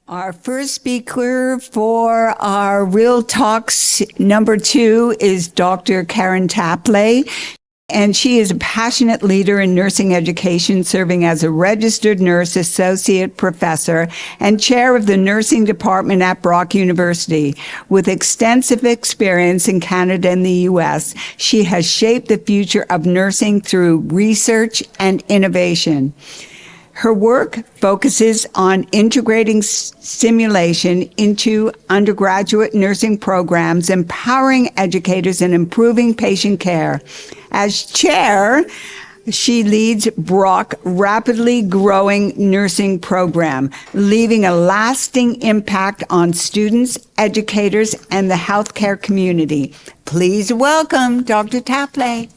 Our first speaker for our Real Talks number 2 is Dr. Karyn Taplay, and she is a passionate leader in nursing education, serving as a registered nurse, associate professor, and chair of the nursing department at Brock University. With extensive experience in Canada and the U.S., she has shaped the future of nursing through research and innovation. Her work focuses on integrating simulation into undergraduate nursing programs, empowering educators, and improving patient care. As chair, she leads Brock's rapidly growing nursing program, leaving a lasting impact on students, educators, and the healthcare community. Please welcome Dr. Taplay.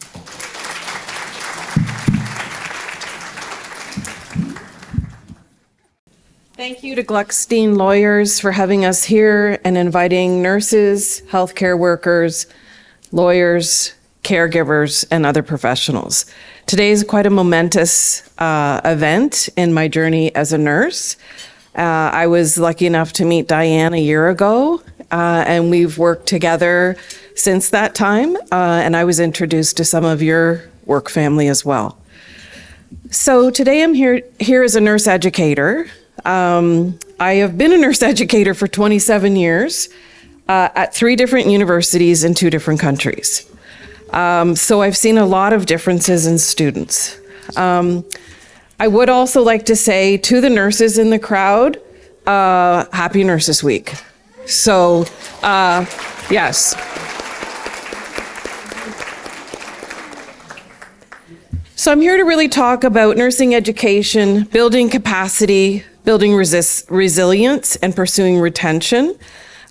Thank you to Gluckstein Lawyers for having us here and inviting nurses, healthcare workers, lawyers, caregivers, and other professionals. Today is quite a momentous event in my journey as a nurse. I was lucky enough to meet Diane a year ago, and we've worked together since that time, and I was introduced to some of your work family as well. So today I'm here as a nurse educator. I have been a nurse educator for 27 years at 3 different universities in 2 different countries. So I've seen a lot of differences in students. I would also like to say to the nurses in the crowd, Happy Nurses Week. So, yes. So I'm here to really talk about nursing education, building capacity, building resilience, and pursuing retention,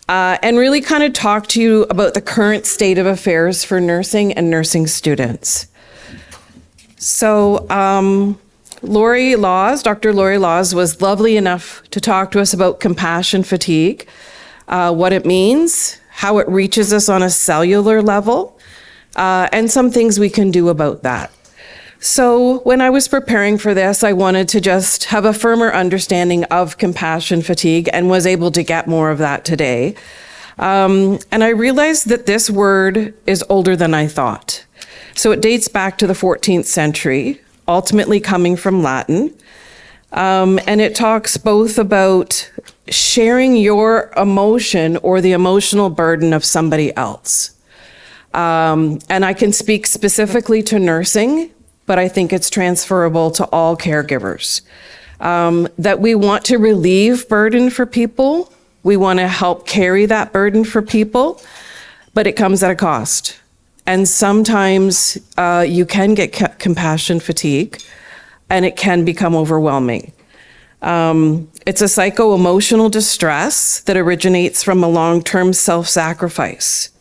and really kind of talk to you about the current state of affairs for nursing and nursing students. So Dr. Lori Laws was lovely enough to talk to us about compassion fatigue, what it means, how it reaches us on a cellular level, and some things we can do about that. So when I was preparing for this, I wanted to just have a firmer understanding of compassion fatigue and was able to get more of that today. And I realized that this word is older than I thought. So it dates back to the 14th century, ultimately coming from Latin. And it talks both about sharing your emotion or the emotional burden of somebody else. And I can speak specifically to nursing, but I think it's transferable to all caregivers. That we want to relieve burden for people. We want to help carry that burden for people, but it comes at a cost. And sometimes you can get compassion fatigue, and it can become overwhelming. It's a psycho-emotional distress that originates from a long-term self-sacrifice,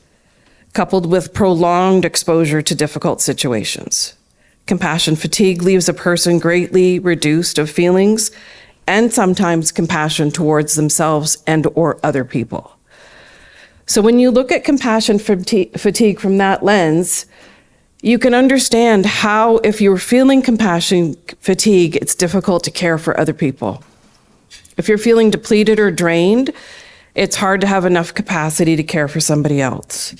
coupled with prolonged exposure to difficult situations. Compassion fatigue leaves a person greatly reduced of feelings and sometimes compassion towards themselves and or other people. So when you look at compassion fatigue from that lens, you can understand how, if you're feeling compassion fatigue, it's difficult to care for other people. If you're feeling depleted or drained, it's hard to have enough capacity to care for somebody else.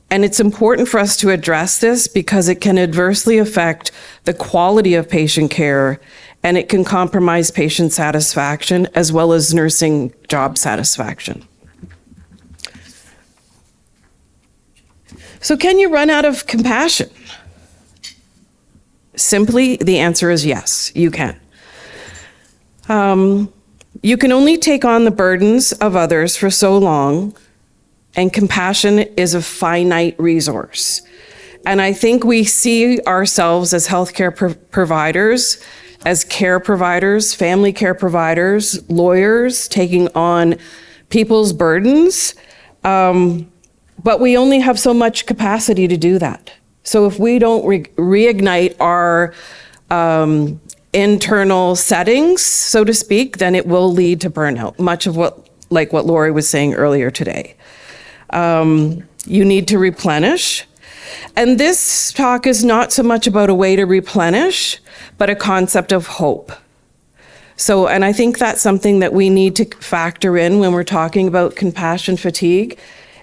And it's important for us to address this because it can adversely affect the quality of patient care, and it can compromise patient satisfaction as well as nursing job satisfaction. So can you run out of compassion? Simply, the answer is yes, you can. You can only take on the burdens of others for so long, and compassion is a finite resource. And I think we see ourselves as healthcare providers, as care providers, family care providers, lawyers, taking on people's burdens, but we only have so much capacity to do that. So if we don't reignite our internal settings, so to speak, then it will lead to burnout, much of what Lori was saying earlier today. You need to replenish. And this talk is not so much about a way to replenish, but a concept of hope. So, and I think that's something that we need to factor in when we're talking about compassion fatigue,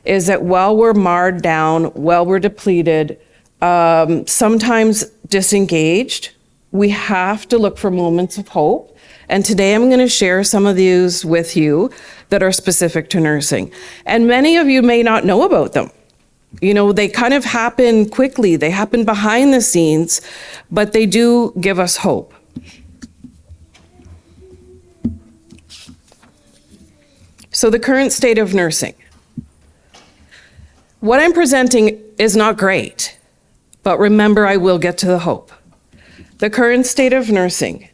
is that while we're marred down, while we're depleted, sometimes disengaged, we have to look for moments of hope. And today I'm going to share some of these with you that are specific to nursing. And many of you may not know about them. You know, they kind of happen quickly, they happen behind the scenes, but they do give us hope. So the current state of nursing. What I'm presenting is not great, but remember, I will get to the hope. The current state of nursing.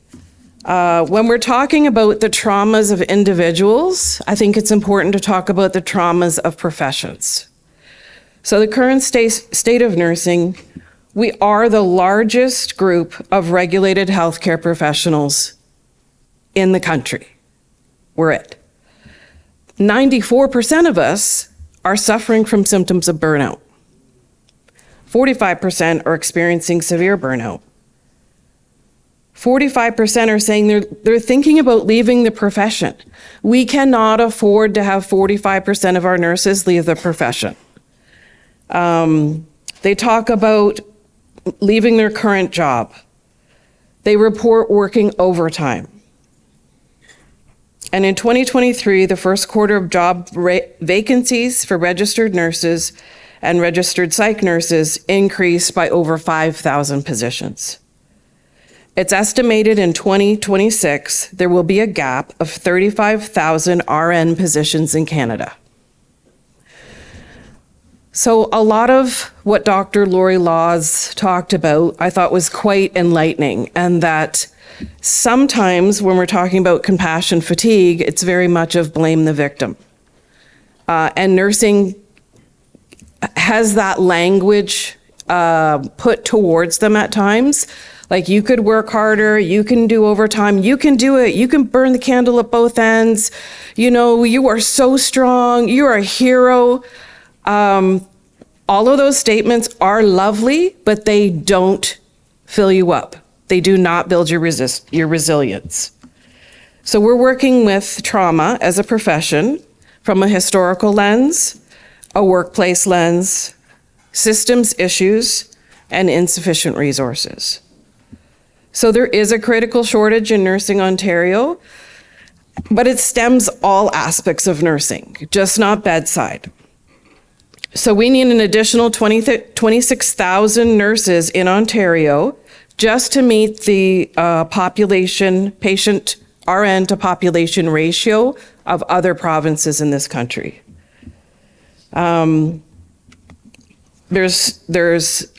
When we're talking about the traumas of individuals, I think it's important to talk about the traumas of professions. So the current state of nursing, we are the largest group of regulated healthcare professionals in the country. We're it. 94% of us are suffering from symptoms of burnout. 45% are experiencing severe burnout. 45% are saying they're thinking about leaving the profession. We cannot afford to have 45% of our nurses leave the profession. They talk about leaving their current job. They report working overtime. And in 2023, the first quarter of job vacancies for registered nurses and registered psych nurses increased by over 5,000 positions. It's estimated in 2026, there will be a gap of 35,000 RN positions in Canada. So a lot of what Dr. Lori Laws talked about, I thought was quite enlightening, and that sometimes when we're talking about compassion fatigue, it's very much of blame the victim. And nursing has that language put towards them at times. Like, you could work harder, you can do overtime, you can do it, you can burn the candle at both ends. You know, you are so strong, you are a hero. All of those statements are lovely, but they don't fill you up. They do not build your resilience. So we're working with trauma as a profession from a historical lens, a workplace lens, systems issues, and insufficient resources. So there is a critical shortage in nursing Ontario, but it stems all aspects of nursing, just not bedside. So we need an additional 26,000 nurses in Ontario just to meet the population, patient RN to population ratio of other provinces in this country. There's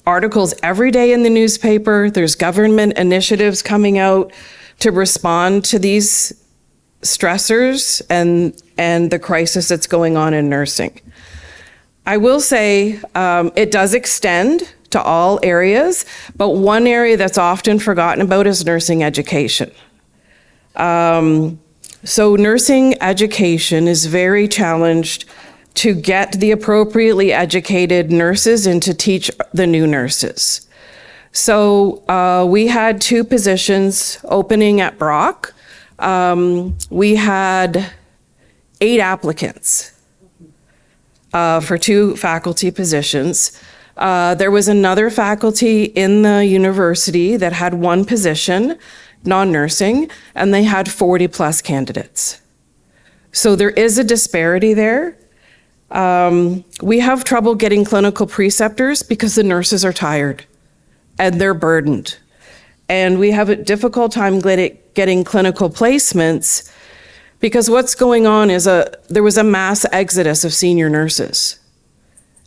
articles every day in the newspaper. There's government initiatives coming out to respond to these stressors and the crisis that's going on in nursing. I will say it does extend to all areas, but one area that's often forgotten about is nursing education. So nursing education is very challenged to get the appropriately educated nurses and to teach the new nurses. So we had 2 positions opening at Brock. We had 8 applicants for 2 faculty positions. There was another faculty in the university that had 1 position, non-nursing, and they had 40 plus candidates. So there is a disparity there. We have trouble getting clinical preceptors because the nurses are tired and they're burdened. And we have a difficult time getting clinical placements because what's going on is there was a mass exodus of senior nurses.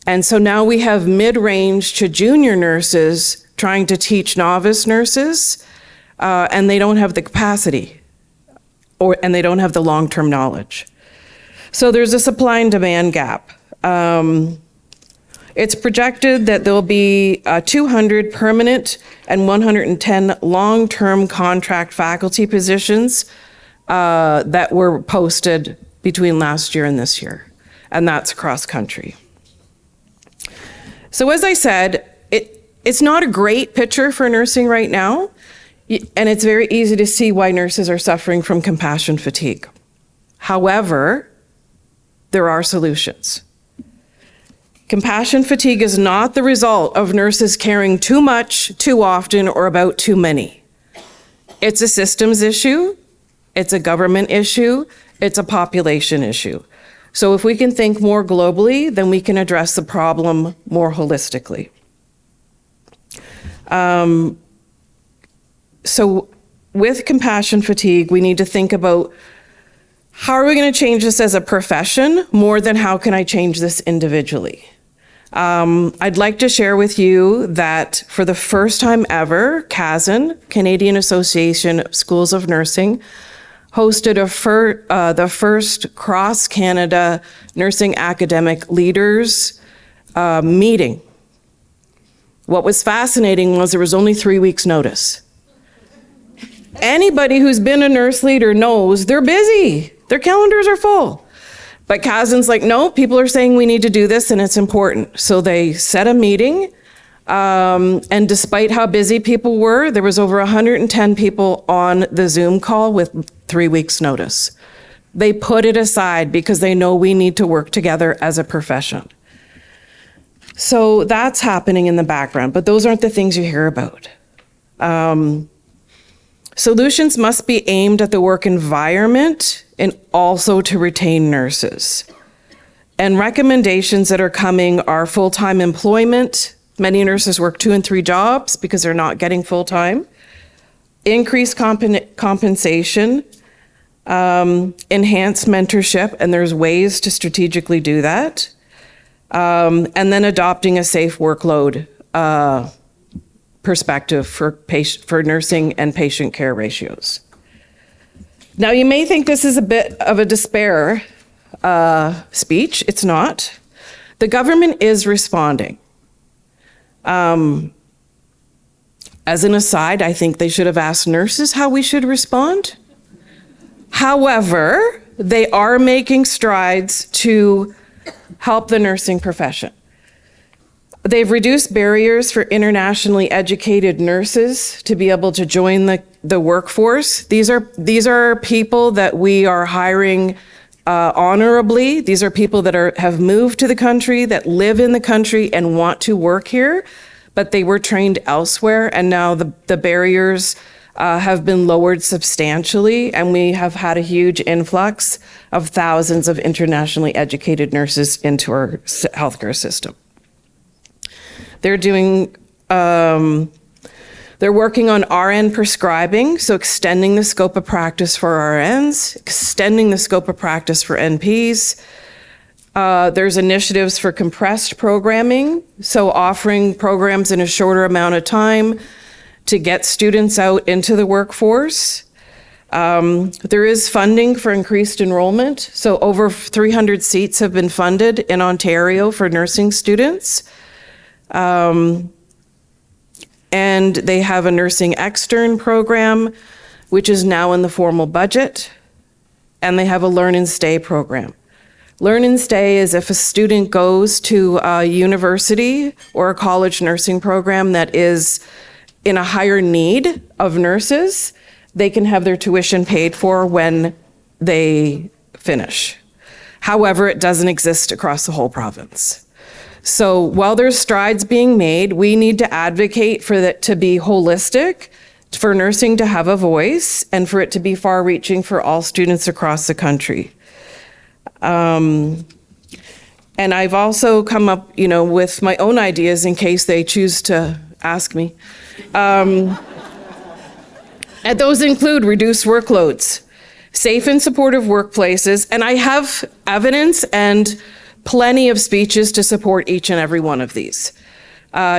And so now we have mid-range to junior nurses trying to teach novice nurses, and they don't have the capacity and they don't have the long-term knowledge. So there's a supply and demand gap. It's projected that there'll be 200 permanent and 110 long-term contract faculty positions that were posted between last year and this year, and that's across country. So as I said, it's not a great picture for nursing right now. And it's very easy to see why nurses are suffering from compassion fatigue. However, there are solutions. Compassion fatigue is not the result of nurses caring too much, too often, or about too many. It's a systems issue, it's a government issue, it's a population issue. So if we can think more globally, then we can address the problem more holistically. So with compassion fatigue, we need to think about how are we going to change this as a profession more than how can I change this individually? I'd like to share with you that for the first time ever, CASN, Canadian Association of Schools of Nursing, hosted the first cross-Canada nursing academic leaders meeting. What was fascinating was there was only 3 weeks' notice. Anybody who's been a nurse leader knows they're busy. Their calendars are full. But CASN's like, no, people are saying we need to do this and it's important. So they set a meeting. And despite how busy people were, there was over 110 people on the Zoom call with 3 weeks' notice. They put it aside because they know we need to work together as a profession. So that's happening in the background, but those aren't the things you hear about. Solutions must be aimed at the work environment and also to retain nurses. And recommendations that are coming are full-time employment. Many nurses work 2 and 3 jobs because they're not getting full-time. Increased compensation, enhanced mentorship, and there's ways to strategically do that. And then adopting a safe workload perspective for nursing and patient care ratios. Now, you may think this is a bit of a despair speech. It's not. The government is responding. As an aside, I think they should have asked nurses how we should respond. However, they are making strides to help the nursing profession. They've reduced barriers for internationally educated nurses to be able to join the workforce. These are people that we are hiring honorably. These are people that have moved to the country, that live in the country and want to work here, but they were trained elsewhere, and now the barriers have been lowered substantially, and we have had a huge influx of thousands of internationally educated nurses into our healthcare system. They're working on RN prescribing, so extending the scope of practice for RNs, extending the scope of practice for NPs. There's initiatives for compressed programming, so offering programs in a shorter amount of time to get students out into the workforce. There is funding for increased enrollment, so over 300 seats have been funded in Ontario for nursing students. And they have a nursing extern program, which is now in the formal budget, and they have a learn and stay program. Learn and stay is if a student goes to a university or a college nursing program that is in a higher need of nurses, they can have their tuition paid for when they finish. However, it doesn't exist across the whole province. So while there's strides being made, we need to advocate for that to be holistic, for nursing to have a voice, and for it to be far-reaching for all students across the country. And I've also come up, with my own ideas in case they choose to ask me. And those include reduced workloads, safe and supportive workplaces, and I have evidence and plenty of speeches to support each and every one of these.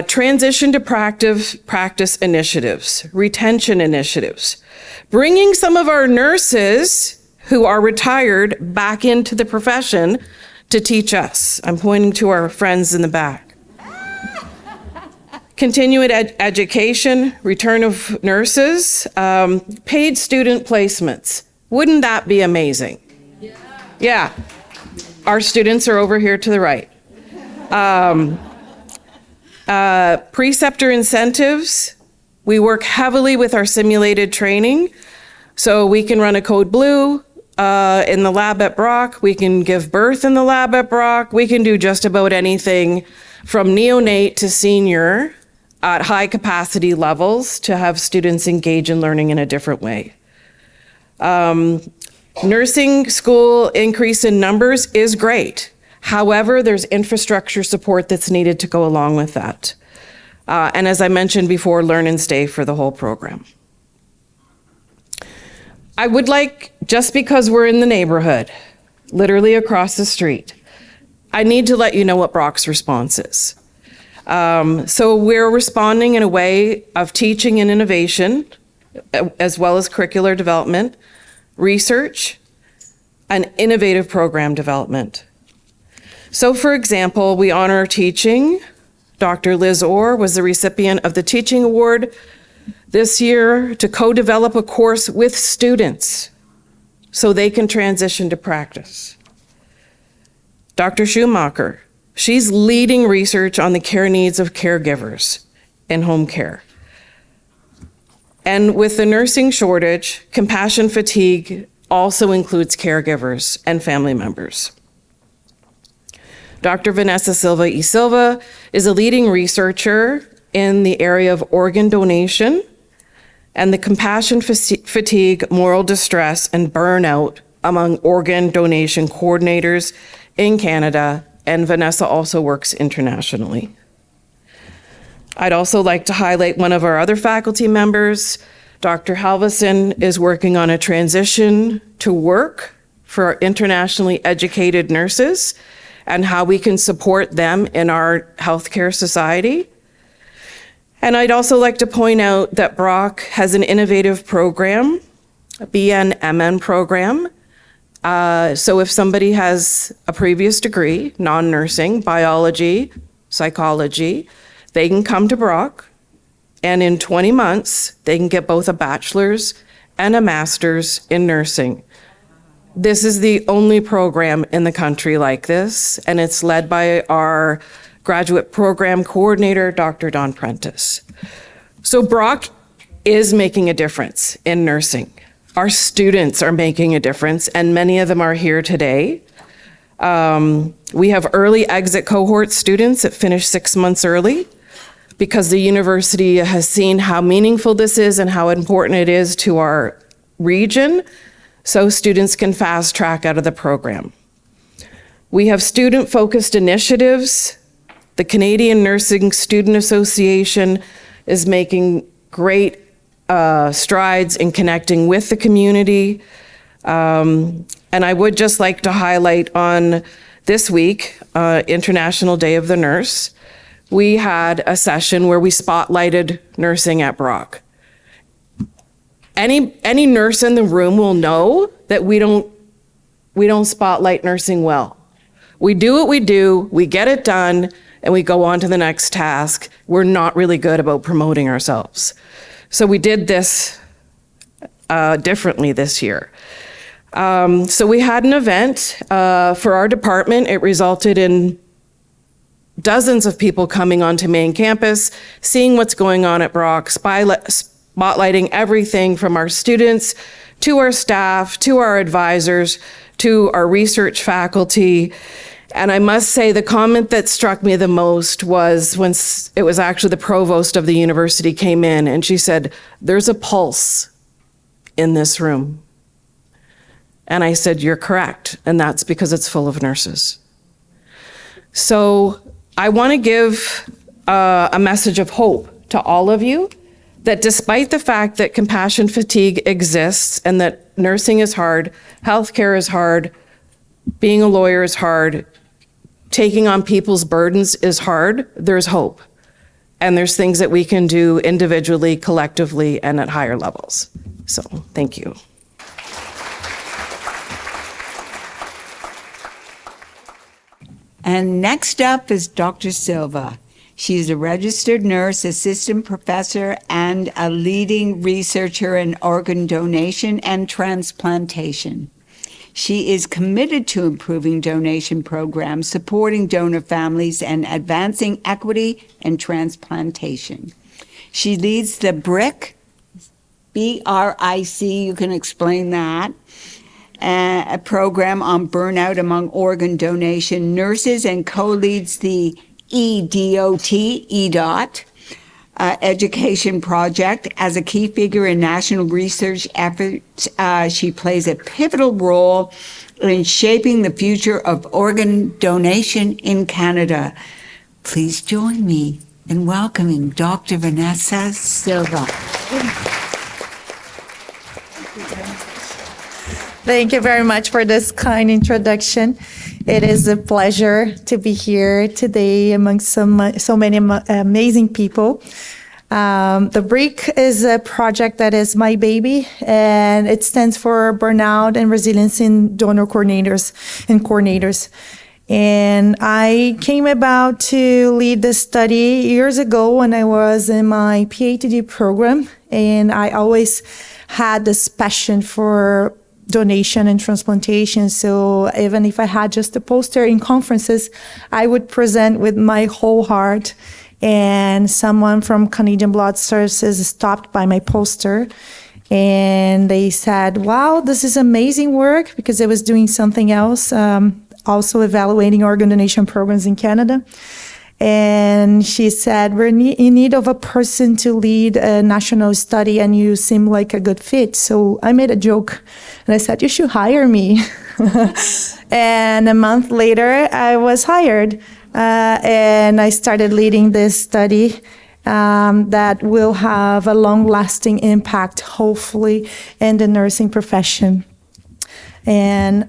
Transition to practice initiatives, retention initiatives, bringing some of our nurses who are retired back into the profession to teach us. I'm pointing to our friends in the back. Continuing education, return of nurses, paid student placements. Wouldn't that be amazing? Yeah. Our students are over here to the right. Preceptor incentives, We work heavily with our simulated training. So we can run a code blue in the lab at Brock. We can give birth in the lab at Brock. We can do just about anything from neonate to senior at high capacity levels to have students engage in learning in a different way. Nursing school increase in numbers is great. However, there's infrastructure support that's needed to go along with that. And as I mentioned before, learn and stay for the whole program. I would like, just because we're in the neighborhood, literally across the street, I need to let you know what Brock's response is. So we're responding in a way of teaching and innovation, as well as curricular development, research, and innovative program development. So for example, we honor teaching. Dr. Liz Orr was the recipient of the Teaching Award this year to co-develop a course with students so they can transition to practice. Dr. Schumacher, she's leading research on the care needs of caregivers in home care. And with the nursing shortage, compassion fatigue also includes caregivers and family members. Dr. Vanessa Silva is a leading researcher in the area of organ donation and the compassion fatigue, moral distress, and burnout among organ donation coordinators in Canada, and Vanessa also works internationally. I'd also like to highlight one of our other faculty members. Dr. Halverson is working on a transition to work for our internationally educated nurses and how we can support them in our healthcare society. And I'd also like to point out that Brock has an innovative program, a BNMN program. So if somebody has a previous degree, non-nursing, biology, psychology, they can come to Brock, and in 20 months, they can get both a bachelor's and a master's in nursing. This is the only program in the country like this, and it's led by our graduate program coordinator, Dr. Don Prentice. So Brock is making a difference in nursing. Our students are making a difference, and many of them are here today. We have early exit cohort students that finish 6 months early because the university has seen how meaningful this is and how important it is to our region, so students can fast track out of the program. We have student-focused initiatives. The Canadian Nursing Student Association is making great strides in connecting with the community. And I would just like to highlight on this week, International Day of the Nurse, we had a session where we spotlighted nursing at Brock. Any nurse in the room will know that we don't spotlight nursing well. We do what we do, we get it done, and we go on to the next task. We're not really good about promoting ourselves. So we did this differently this year. So we had an event for our department. It resulted in dozens of people coming onto main campus, seeing what's going on at Brock, spotlighting everything from our students to our staff, to our advisors, to our research faculty. And I must say the comment that struck me the most was when it was actually the provost of the university came in and she said, "There's a pulse in this room." And I said, "You're correct, and that's because it's full of nurses." So I want to give a message of hope to all of you that despite the fact that compassion fatigue exists and that nursing is hard, healthcare is hard, being a lawyer is hard, taking on people's burdens is hard, there's hope. And there's things that we can do individually, collectively, and at higher levels. So, thank you. And next up is Dr. Silva. She is a registered nurse, assistant professor, and a leading researcher in organ donation and transplantation. She is committed to improving donation programs, supporting donor families, and advancing equity and transplantation. She leads the BRIC, B-R-I-C, you can explain that, a program on burnout among organ donation nurses, and co-leads the EDOT, education project. As a key figure in national research efforts, she plays a pivotal role in shaping the future of organ donation in Canada. Please join me in welcoming Dr. Vanessa Silva. Thank you very much for this kind introduction. It is a pleasure to be here today among so many amazing people. The BRIC is a project that is my baby, and it stands for Burnout and Resiliency in Donor Coordinators and Coordinators. And I came about to lead this study years ago when I was in my PhD program, and I always had this passion for donation and transplantation. So even if I had just a poster in conferences, I would present with my whole heart. And someone from Canadian Blood Services stopped by my poster and they said, wow, this is amazing work, because I was doing something else, also evaluating organ donation programs in Canada. And she said, we're in need of a person to lead a national study, and you seem like a good fit. So I made a joke, and I said, you should hire me. And a month later, I was hired, and I started leading this study that will have a long-lasting impact, hopefully, in the nursing profession. And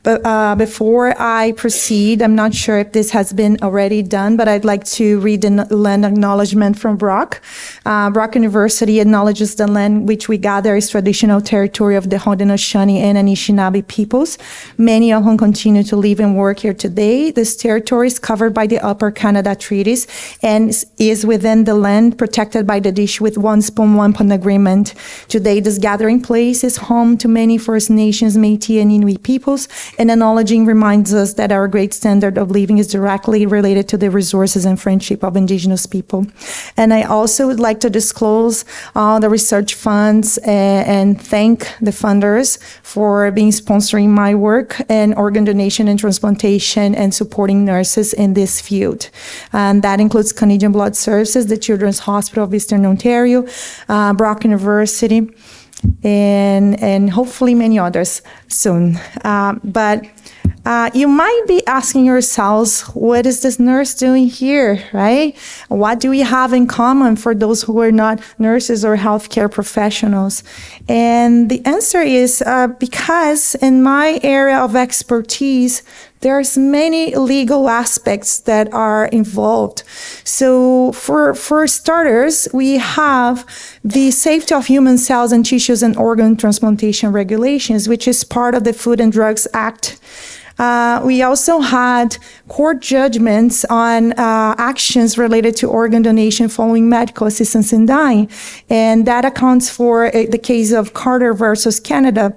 But before I proceed, I'm not sure if this has been already done, but I'd like to read the land acknowledgement from Brock. Brock University acknowledges the land which we gather is traditional territory of the Haudenosaunee and Anishinaabe peoples, many of whom continue to live and work here today. This territory is covered by the Upper Canada Treaties and is within the land protected by the Dish with One Spoon, One Pan Agreement. Today, this gathering place is home to many First Nations, Métis, and Inuit peoples, and acknowledging reminds us that our great standard of living is directly related to the resources and friendship of Indigenous people. And I also would like to disclose all the research funds and thank the funders for being sponsoring my work in organ donation and transplantation and supporting nurses in this field. And that includes Canadian Blood Services, the Children's Hospital of Eastern Ontario, Brock University, and hopefully many others soon. But you might be asking yourselves, what is this nurse doing here, right? What do we have in common for those who are not nurses or healthcare professionals? And the answer is because in my area of expertise, there's many legal aspects that are involved. So for starters, we have the safety of human cells and tissues and organ transplantation regulations, which is part of the Food and Drugs Act. We also had court judgments on actions related to organ donation following medical assistance in dying. And that accounts for the case of Carter versus Canada,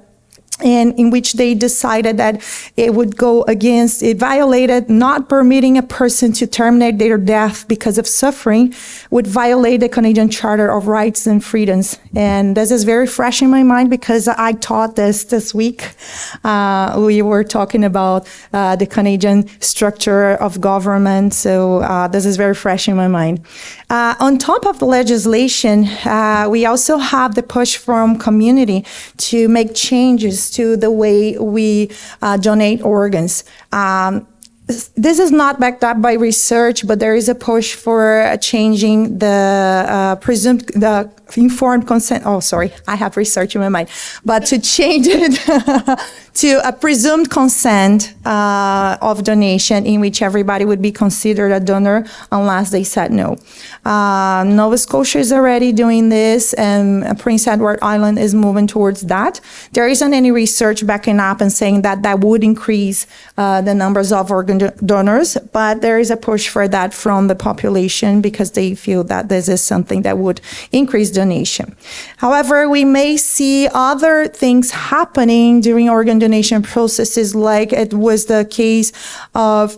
and in which they decided that it would go against, it violated not permitting a person to terminate their death because of suffering would violate the Canadian Charter of Rights and Freedoms. And this is very fresh in my mind because I taught this week. We were talking about the Canadian structure of government, so this is very fresh in my mind. On top of the legislation, we also have the push from community to make changes to the way we donate organs. This is not backed up by research, but there is a push for changing the informed consent. Oh, sorry, I have research in my mind. But to change it to a presumed consent of donation in which everybody would be considered a donor unless they said no. Nova Scotia is already doing this, and Prince Edward Island is moving towards that. There isn't any research backing up and saying that that would increase the numbers of organ donors, but there is a push for that from the population because they feel that this is something that would increase donation. However, we may see other things happening during organ donation processes, like it was the case of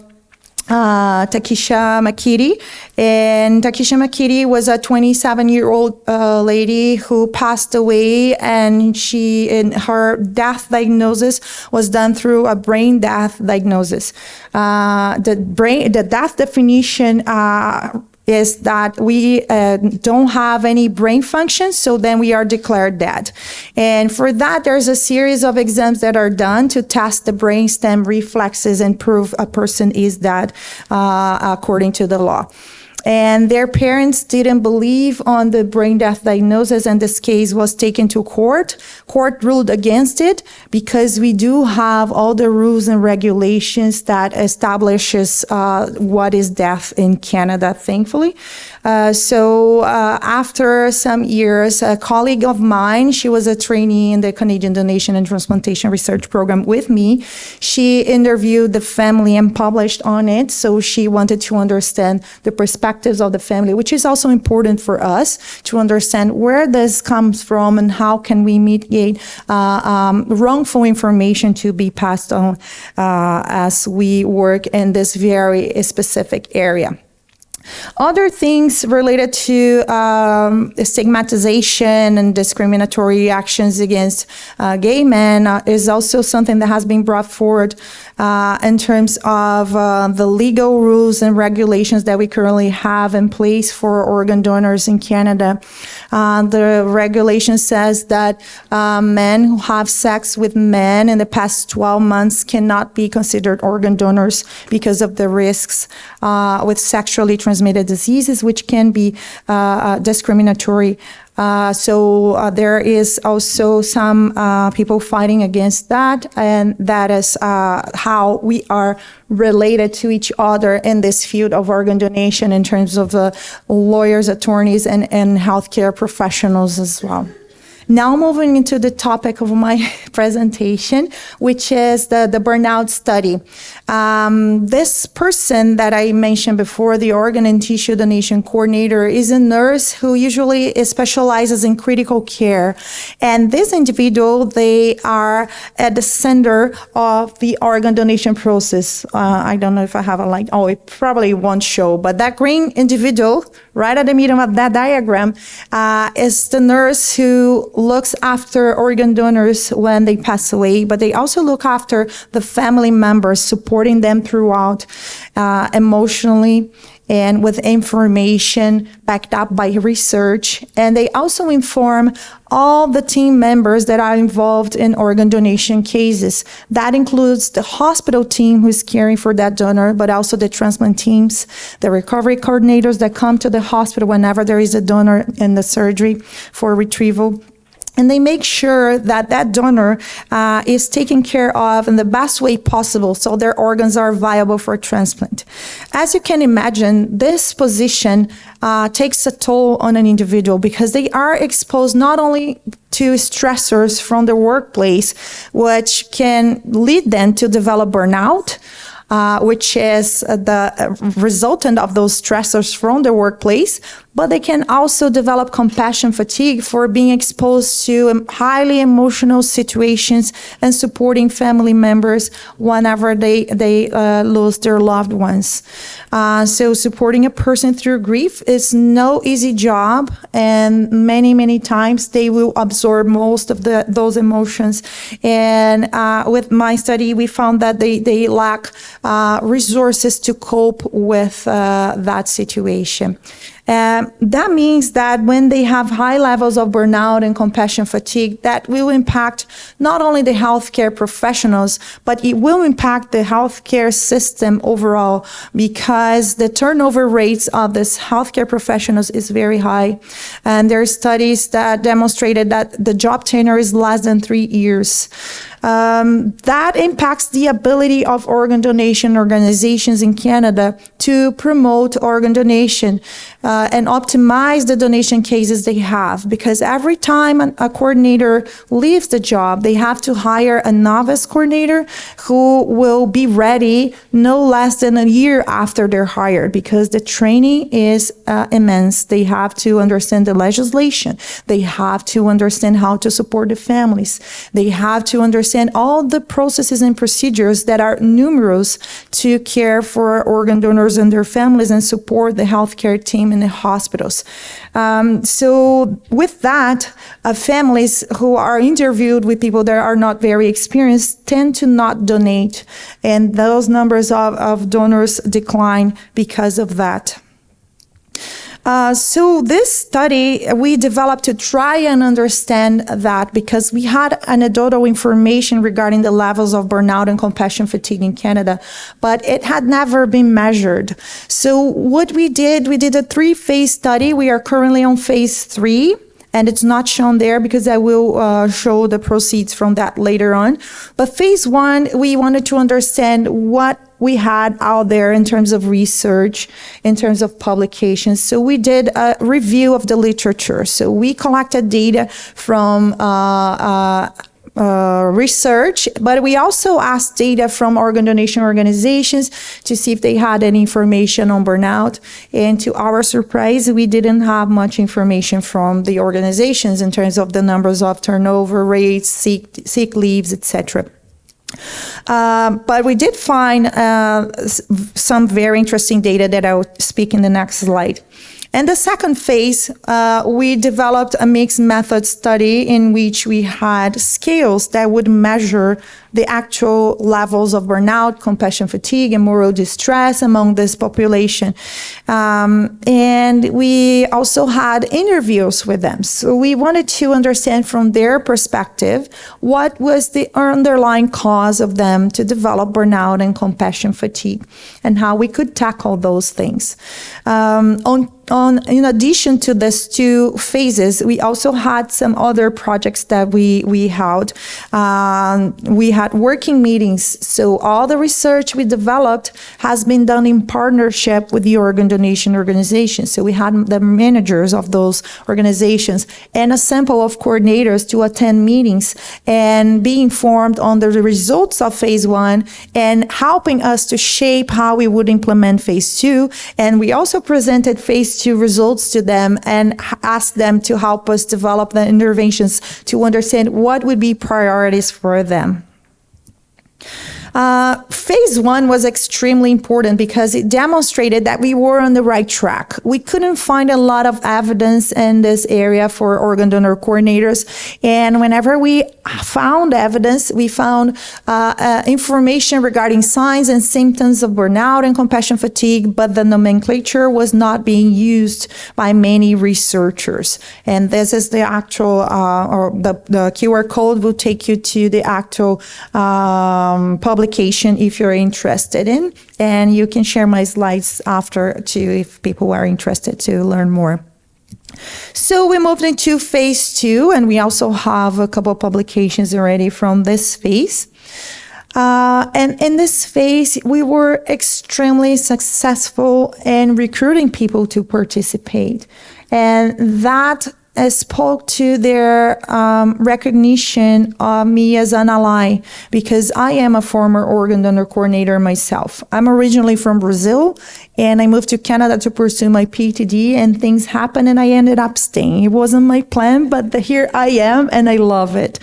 Takisha Makiri. And Takisha Makiri was a 27-year-old lady who passed away, and her death diagnosis was done through a brain death diagnosis. The death definition is that we don't have any brain function, so then we are declared dead. And for that, there's a series of exams that are done to test the brainstem reflexes and prove a person is dead according to the law. And their parents didn't believe on the brain death diagnosis, and this case was taken to court. Court ruled against it because we do have all the rules and regulations that establishes what is death in Canada, thankfully. So after some years, a colleague of mine, she was a trainee in the Canadian Donation and Transplantation Research Program with me. She interviewed the family and published on it. So she wanted to understand the perspectives of the family, which is also important for us to understand where this comes from and how can we mitigate wrongful information to be passed on as we work in this very specific area. Other things related to stigmatization and discriminatory actions against gay men is also something that has been brought forward in terms of the legal rules and regulations that we currently have in place for organ donors in Canada. The regulation says that men who have sex with men in the past 12 months cannot be considered organ donors because of the risks with sexually transmitted diseases, which can be discriminatory. So there is also some people fighting against that, and that is how we are related to each other in this field of organ donation in terms of lawyers, attorneys, and healthcare professionals as well. Now moving into the topic of my presentation, which is the burnout study. This person that I mentioned before, the organ and tissue donation coordinator, is a nurse who usually specializes in critical care. And this individual, they are at the center of the organ donation process. I don't know if I have it probably won't show, but that green individual right at the middle of that diagram is the nurse who looks after organ donors when they pass away, but they also look after the family members, supporting them throughout emotionally and with information backed up by research. And they also inform all the team members that are involved in organ donation cases. That includes the hospital team who's caring for that donor, but also the transplant teams, the recovery coordinators that come to the hospital whenever there is a donor in the surgery for retrieval. And they make sure that that donor is taken care of in the best way possible so their organs are viable for transplant. As you can imagine, this position takes a toll on an individual because they are exposed not only to stressors from the workplace, which can lead them to develop burnout, which is the resultant of those stressors from the workplace, but they can also develop compassion fatigue for being exposed to highly emotional situations and supporting family members whenever they lose their loved ones. So supporting a person through grief is no easy job, and many times they will absorb most of those emotions. And with my study, we found that they lack resources to cope with that situation. That means that when they have high levels of burnout and compassion fatigue, that will impact not only the healthcare professionals, but it will impact the healthcare system overall, because the turnover rates of these healthcare professionals is very high. And there are studies that demonstrated that the job tenure is less than 3 years. That impacts the ability of organ donation organizations in Canada to promote organ donation. and optimize the donation cases they have, because every time a coordinator leaves the job, they have to hire a novice coordinator who will be ready no less than a year after they're hired, because the training is immense. They have to understand the legislation. They have to understand how to support the families. They have to understand all the processes and procedures that are numerous to care for organ donors and their families and support the healthcare team in the hospitals. So with that, families who are interviewed with people that are not very experienced tend to not donate, and those numbers of donors decline because of that. So this study we developed to try and understand that, because we had anecdotal information regarding the levels of burnout and compassion fatigue in Canada, but it had never been measured. So what we did a 3-phase study. We are currently on phase 3. And it's not shown there because I will show the proceeds from that later on. But phase 1, we wanted to understand what we had out there in terms of research, in terms of publications. So we did a review of the literature. So we collected data from research, but we also asked data from organ donation organizations to see if they had any information on burnout. And to our surprise, we didn't have much information from the organizations in terms of the numbers of turnover rates, sick leaves, etc. But we did find some very interesting data that I will speak in the next slide. And the second phase, we developed a mixed method study in which we had scales that would measure the actual levels of burnout, compassion fatigue, and moral distress among this population. And we also had interviews with them. So we wanted to understand from their perspective what was the underlying cause of them to develop burnout and compassion fatigue, and how we could tackle those things. In addition to these 2 phases, we also had some other projects that we held. We had working meetings. So all the research we developed has been done in partnership with the organ donation organizations. So we had the managers of those organizations and a sample of coordinators to attend meetings and be informed on the results of phase 1 and helping us to shape how we would implement phase 2. And we also presented phase 2 results to them and asked them to help us develop the interventions to understand what would be priorities for them. Phase 1 was extremely important because it demonstrated that we were on the right track. We couldn't find a lot of evidence in this area for organ donor coordinators. And whenever we found evidence, we found information regarding signs and symptoms of burnout and compassion fatigue, but the nomenclature was not being used by many researchers. And this is the actual, or the QR code will take you to the actual publication if you're interested in, and you can share my slides after too if people are interested to learn more. So we moved into phase 2, and we also have a couple of publications already from this phase. And in this phase, we were extremely successful in recruiting people to participate, and that spoke to their recognition of me as an ally, because I am a former organ donor coordinator myself. I'm originally from Brazil, and I moved to Canada to pursue my PhD, and things happened, and I ended up staying. It wasn't my plan, but here I am, and I love it.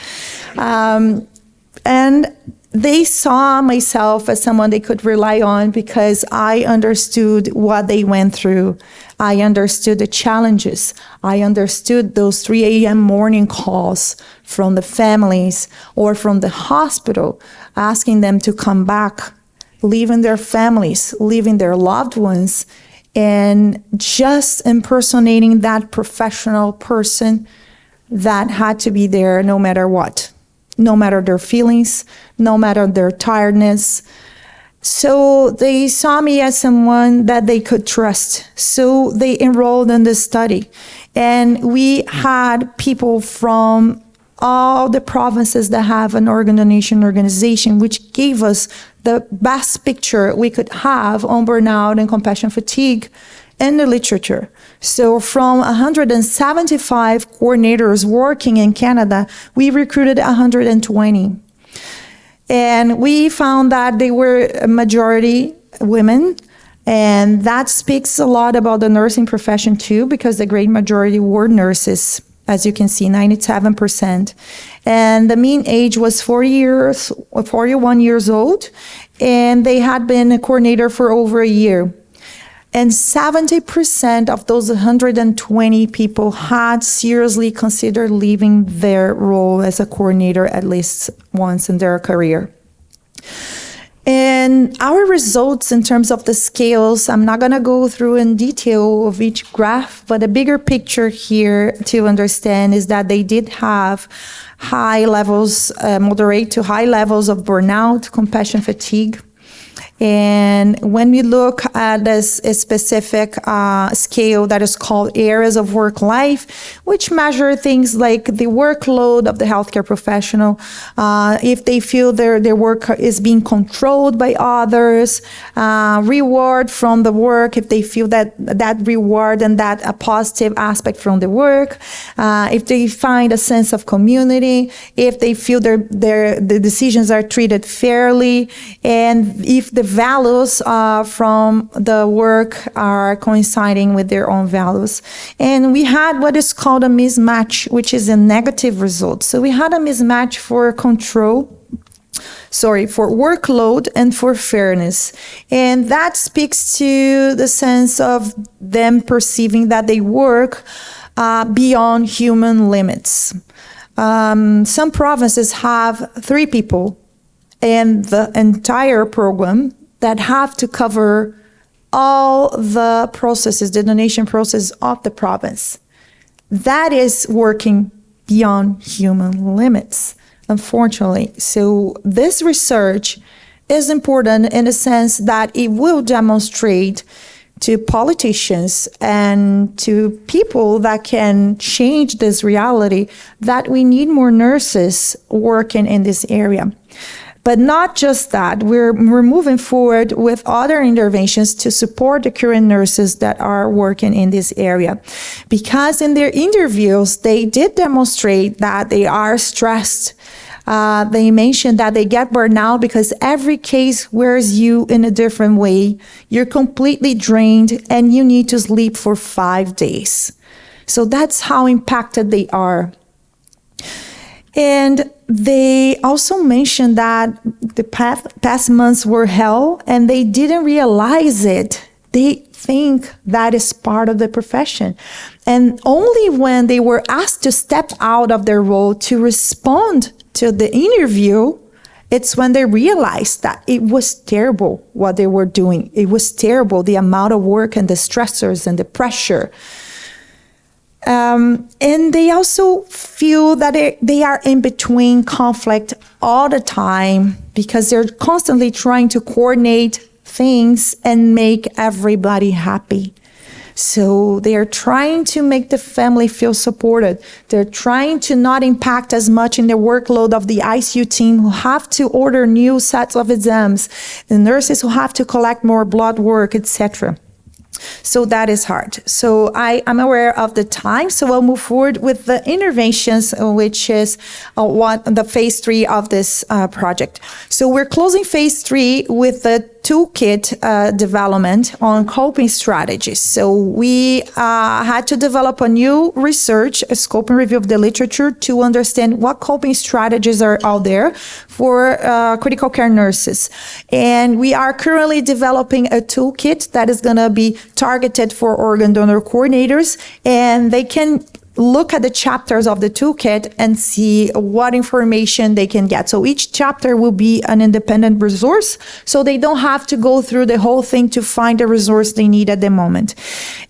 And they saw myself as someone they could rely on because I understood what they went through. I understood the challenges. I understood those 3 a.m. morning calls from the families or from the hospital asking them to come back, leaving their families, leaving their loved ones, and just impersonating that professional person that had to be there no matter what. No matter their feelings, no matter their tiredness. So they saw me as someone that they could trust. So they enrolled in this study. And we had people from all the provinces that have an organ donation organization, which gave us the best picture we could have on burnout and compassion fatigue in the literature. So from 175 coordinators working in Canada, we recruited 120. And we found that they were a majority women. And that speaks a lot about the nursing profession too, because the great majority were nurses, as you can see, 97%. And the mean age was 41 years old, and they had been a coordinator for over a year. And 70% of those 120 people had seriously considered leaving their role as a coordinator at least once in their career. And our results in terms of the scales, I'm not going to go through in detail of each graph, but a bigger picture here to understand is that they did have high levels, moderate to high levels of burnout, compassion fatigue. And when we look at this specific scale that is called areas of work life, which measure things like the workload of the healthcare professional, if they feel their work is being controlled by others, reward from the work, if they feel that reward and that a positive aspect from the work, if they find a sense of community, if they feel the decisions are treated fairly, and if the values from the work are coinciding with their own values. And we had what is called a mismatch, which is a negative result. So we had a mismatch for for workload and for fairness. And that speaks to the sense of them perceiving that they work beyond human limits. Some provinces have 3 people in the entire program that have to cover all the processes, the donation process of the province. That is working beyond human limits, unfortunately. So this research is important in the sense that it will demonstrate to politicians and to people that can change this reality that we need more nurses working in this area. But not just that, we're moving forward with other interventions to support the current nurses that are working in this area. Because in their interviews, they did demonstrate that they are stressed. They mentioned that they get burnout because every case wears you in a different way. You're completely drained and you need to sleep for 5 days. So that's how impacted they are. And they also mentioned that the past months were hell and they didn't realize it. They think that is part of the profession. And only when they were asked to step out of their role to respond to the interview, it's when they realized that it was terrible what they were doing. It was terrible, the amount of work and the stressors and the pressure. And they also feel that they are in between conflict all the time because they're constantly trying to coordinate things and make everybody happy. So they are trying to make the family feel supported. They're trying to not impact as much in the workload of the ICU team who have to order new sets of exams, the nurses who have to collect more blood work, etc. So that is hard. So I'm aware of the time, so I'll move forward with the interventions, which is the phase 3 of this project. So we're closing phase 3 with the toolkit development on coping strategies. So we had to develop a new research, a scope and review of the literature to understand what coping strategies are out there for critical care nurses. And we are currently developing a toolkit that is going to be targeted for organ donor coordinators, and they can look at the chapters of the toolkit and see what information they can get. So each chapter will be an independent resource, so they don't have to go through the whole thing to find the resource they need at the moment.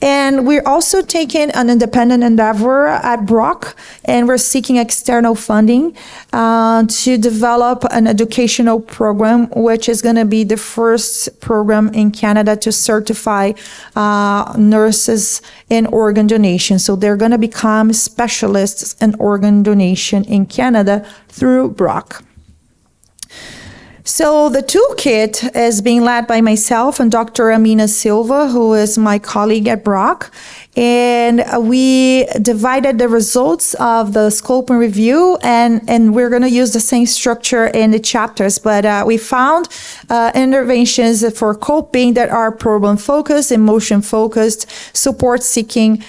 And we're also taking an independent endeavor at Brock, and we're seeking external funding to develop an educational program, which is going to be the first program in Canada to certify nurses in organ donation. So they're going to become specialists in organ donation in Canada through Brock. So the toolkit is being led by myself and Dr. Amina Silva, who is my colleague at Brock. And we divided the results of the scope and review, and we're going to use the same structure in the chapters. But we found interventions for coping that are problem-focused, emotion-focused, support-seeking,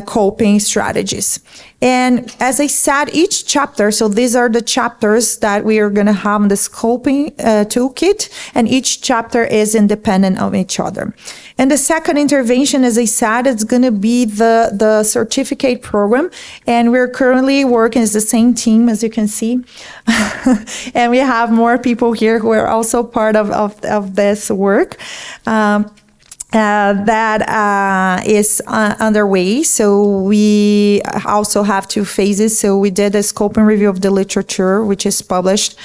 coping strategies. And as I said, each chapter, so these are the chapters that we are going to have in the scoping toolkit, and each chapter is independent of each other. And the second intervention, as I said, it's going to be the certificate program, and we're currently working as the same team, as you can see. And we have more people here who are also part of this work. That is underway. So we also have 2 phases. So we did a scope and review of the literature, which is published,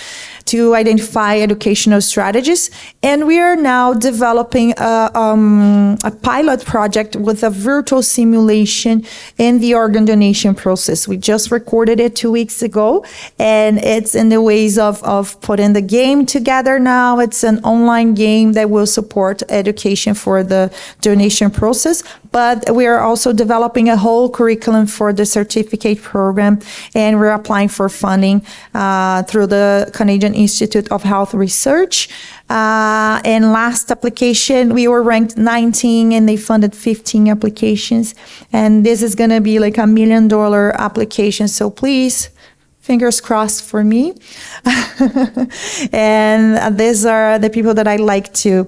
to identify educational strategies. And we are now developing a pilot project with a virtual simulation in the organ donation process. We just recorded it 2 weeks ago, and it's in the ways of putting the game together now. It's an online game that will support education for the donation process. But we are also developing a whole curriculum for the certificate program, and we're applying for funding through the Canadian Institute of Health Research. And last application, we were ranked 19, and they funded 15 applications. And this is going to be like $1 million application. So please, fingers crossed for me. And these are the people that I like to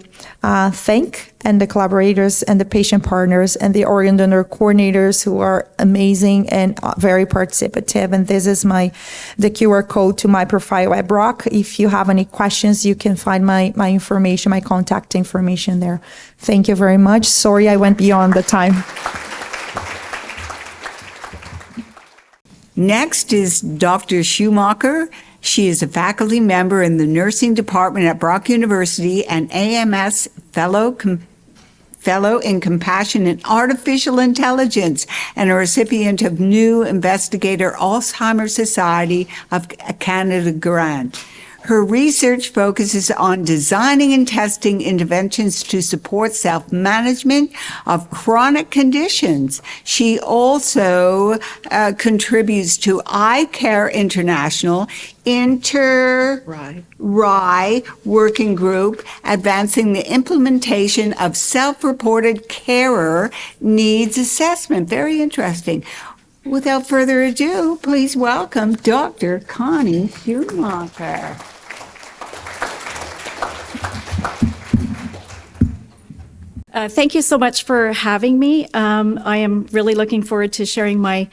thank, and the collaborators and the patient partners and the organ donor coordinators who are amazing and very participative. And this is the QR code to my profile at Brock. If you have any questions, you can find my information, my contact information there. Thank you very much. Sorry, I went beyond the time. Next is Dr. Schumacher. She is a faculty member in the nursing department at Brock University and AMS Fellow in Compassion and Artificial Intelligence, and a recipient of New Investigator Alzheimer's Society of Canada grant. Her research focuses on designing and testing interventions to support self-management of chronic conditions. She also contributes to iCare International, interRAI working group, advancing the implementation of self-reported carer needs assessment. Very interesting. Without further ado, please welcome Dr. Connie Schumacher. Thank you so much for having me. I am really looking forward to sharing my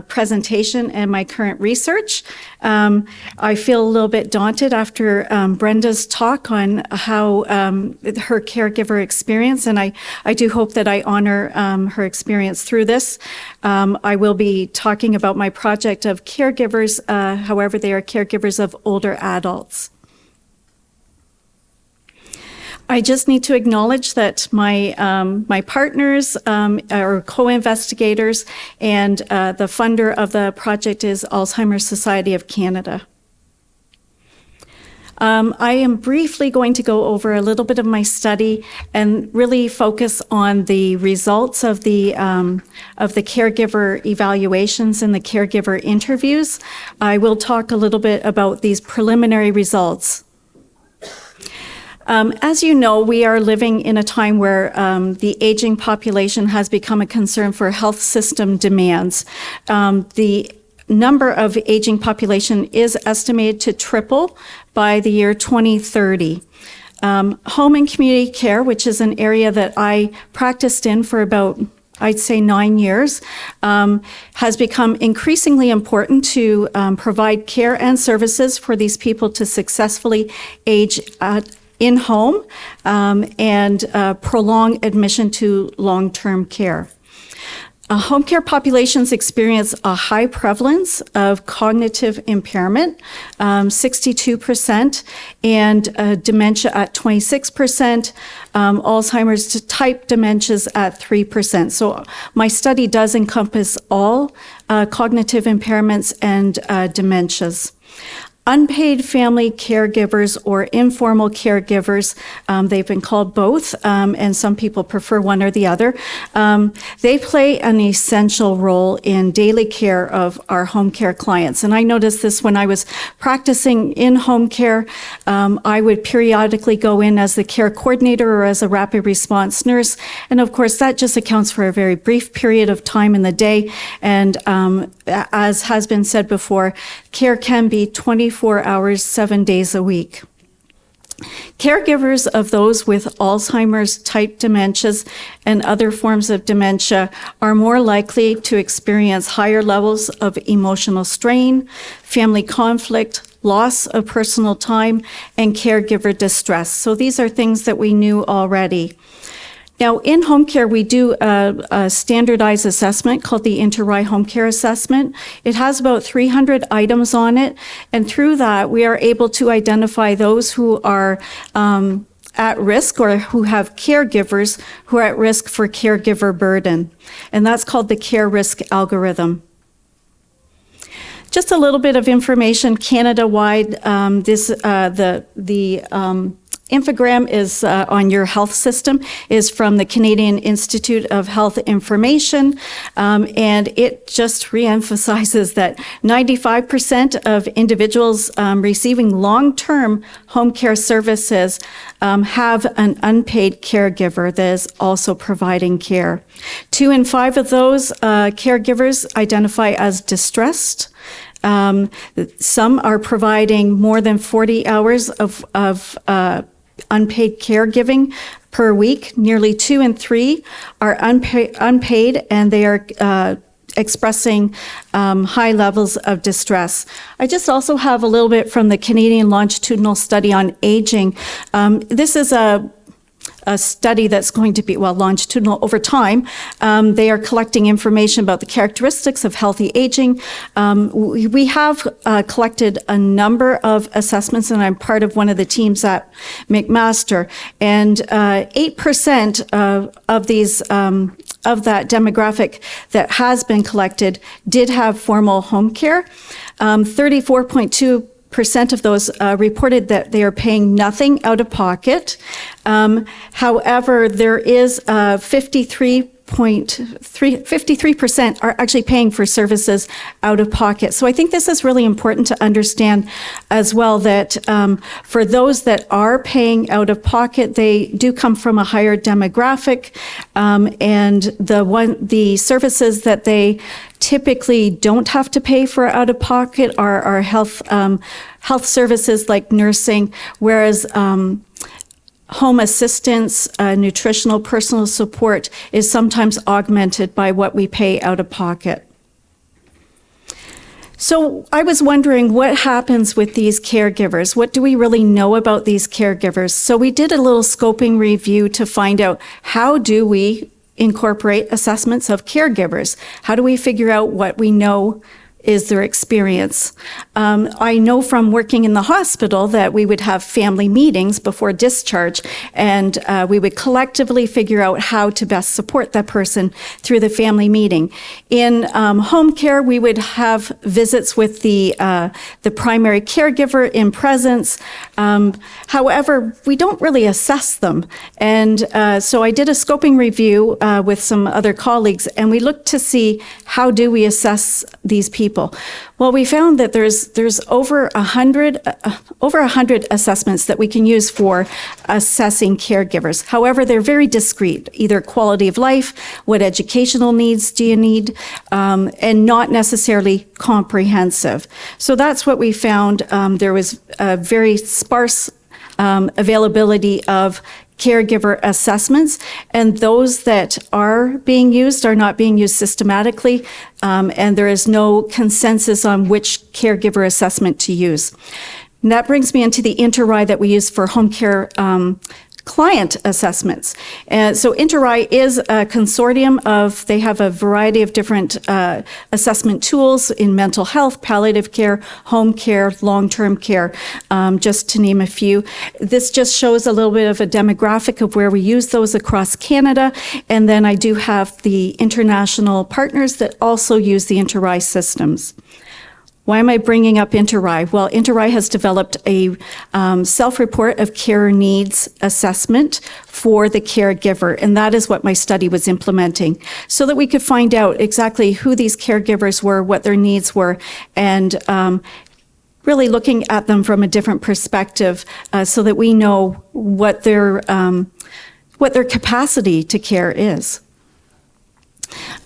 presentation and my current research. I feel a little bit daunted after Brenda's talk on how her caregiver experience, and I do hope that I honor her experience through this. I will be talking about my project of caregivers, however, they are caregivers of older adults. I just need to acknowledge that my partners are co-investigators, and the funder of the project is Alzheimer's Society of Canada. I am briefly going to go over a little bit of my study and really focus on the results of the caregiver evaluations and the caregiver interviews. I will talk a little bit about these preliminary results. As you know, we are living in a time where the aging population has become a concern for health system demands. The number of aging population is estimated to triple by the year 2030. Home and community care, which is an area that I practiced in for about, I'd say, 9 years, has become increasingly important to provide care and services for these people to successfully age in home and prolong admission to long-term care. Home care populations experience a high prevalence of cognitive impairment, 62%, and dementia at 26%, Alzheimer's type dementias at 3%. So my study does encompass all cognitive impairments and dementias. unpaid family caregivers or informal caregivers. They've been called both, and some people prefer one or the other. They play an essential role in daily care of our home care clients. And I noticed this when I was practicing in home care. I would periodically go in as the care coordinator or as a rapid response nurse. And of course, that just accounts for a very brief period of time in the day. And as has been said before, care can be 24 hours, 7 days a week. Caregivers of those with Alzheimer's type dementias and other forms of dementia are more likely to experience higher levels of emotional strain, family conflict, loss of personal time, and caregiver distress. So these are things that we knew already. Now, in home care, we do a standardized assessment called the interRAI Home Care Assessment. It has about 300 items on it, and through that, we are able to identify those who are at risk or who have caregivers who are at risk for caregiver burden, and that's called the care risk algorithm. Just a little bit of information Canada-wide. Infogram is on your health system, is from the Canadian Institute of Health Information, and it just reemphasizes that 95% of individuals receiving long-term home care services have an unpaid caregiver that is also providing care. 2 in 5 of those caregivers identify as distressed. Some are providing more than 40 hours of unpaid caregiving per week. Nearly 2 in 3 are unpaid, and they are expressing high levels of distress. I just also have a little bit from the Canadian Longitudinal Study on Aging. This is a study that's going to be, longitudinal over time. They are collecting information about the characteristics of healthy aging. We have collected a number of assessments, and I'm part of one of the teams at McMaster. And 8% of these of that demographic that has been collected did have formal home care. 34.2% of those reported that they are paying nothing out of pocket. However, there is 53% are actually paying for services out of pocket. So I think this is really important to understand as well, that for those that are paying out of pocket, they do come from a higher demographic, and the services that they typically don't have to pay for out of pocket are health services like nursing, whereas home assistance, nutritional personal support is sometimes augmented by what we pay out of pocket. So I was wondering what happens with these caregivers. What do we really know about these caregivers? So we did a little scoping review to find out, how do we incorporate assessments of caregivers? How do we figure out what we know is their experience? I know from working in the hospital that we would have family meetings before discharge, and we would collectively figure out how to best support that person through the family meeting. In home care, we would have visits with the primary caregiver in presence. However, we don't really assess them. And so I did a scoping review with some other colleagues, and we looked to see, how do we assess these people? Well, we found that there's over 100 assessments that we can use for assessing caregivers. However, they're very discrete, either quality of life, what educational needs do you need, and not necessarily comprehensive. So that's what we found. There was a very sparse availability of caregiver assessments, and those that are being used are not being used systematically, and there is no consensus on which caregiver assessment to use. And that brings me into the interRAI that we use for home care client assessments. And so interRAI is a consortium they have a variety of different assessment tools in mental health, palliative care, home care, long-term care, just to name a few. This just shows a little bit of a demographic of where we use those across Canada. And then I do have the international partners that also use the interRAI systems. Why am I bringing up interRAI? Well, interRAI has developed a self-report of care needs assessment for the caregiver, and that is what my study was implementing, so that we could find out exactly who these caregivers were, what their needs were, and really looking at them from a different perspective, so that we know what their capacity to care is.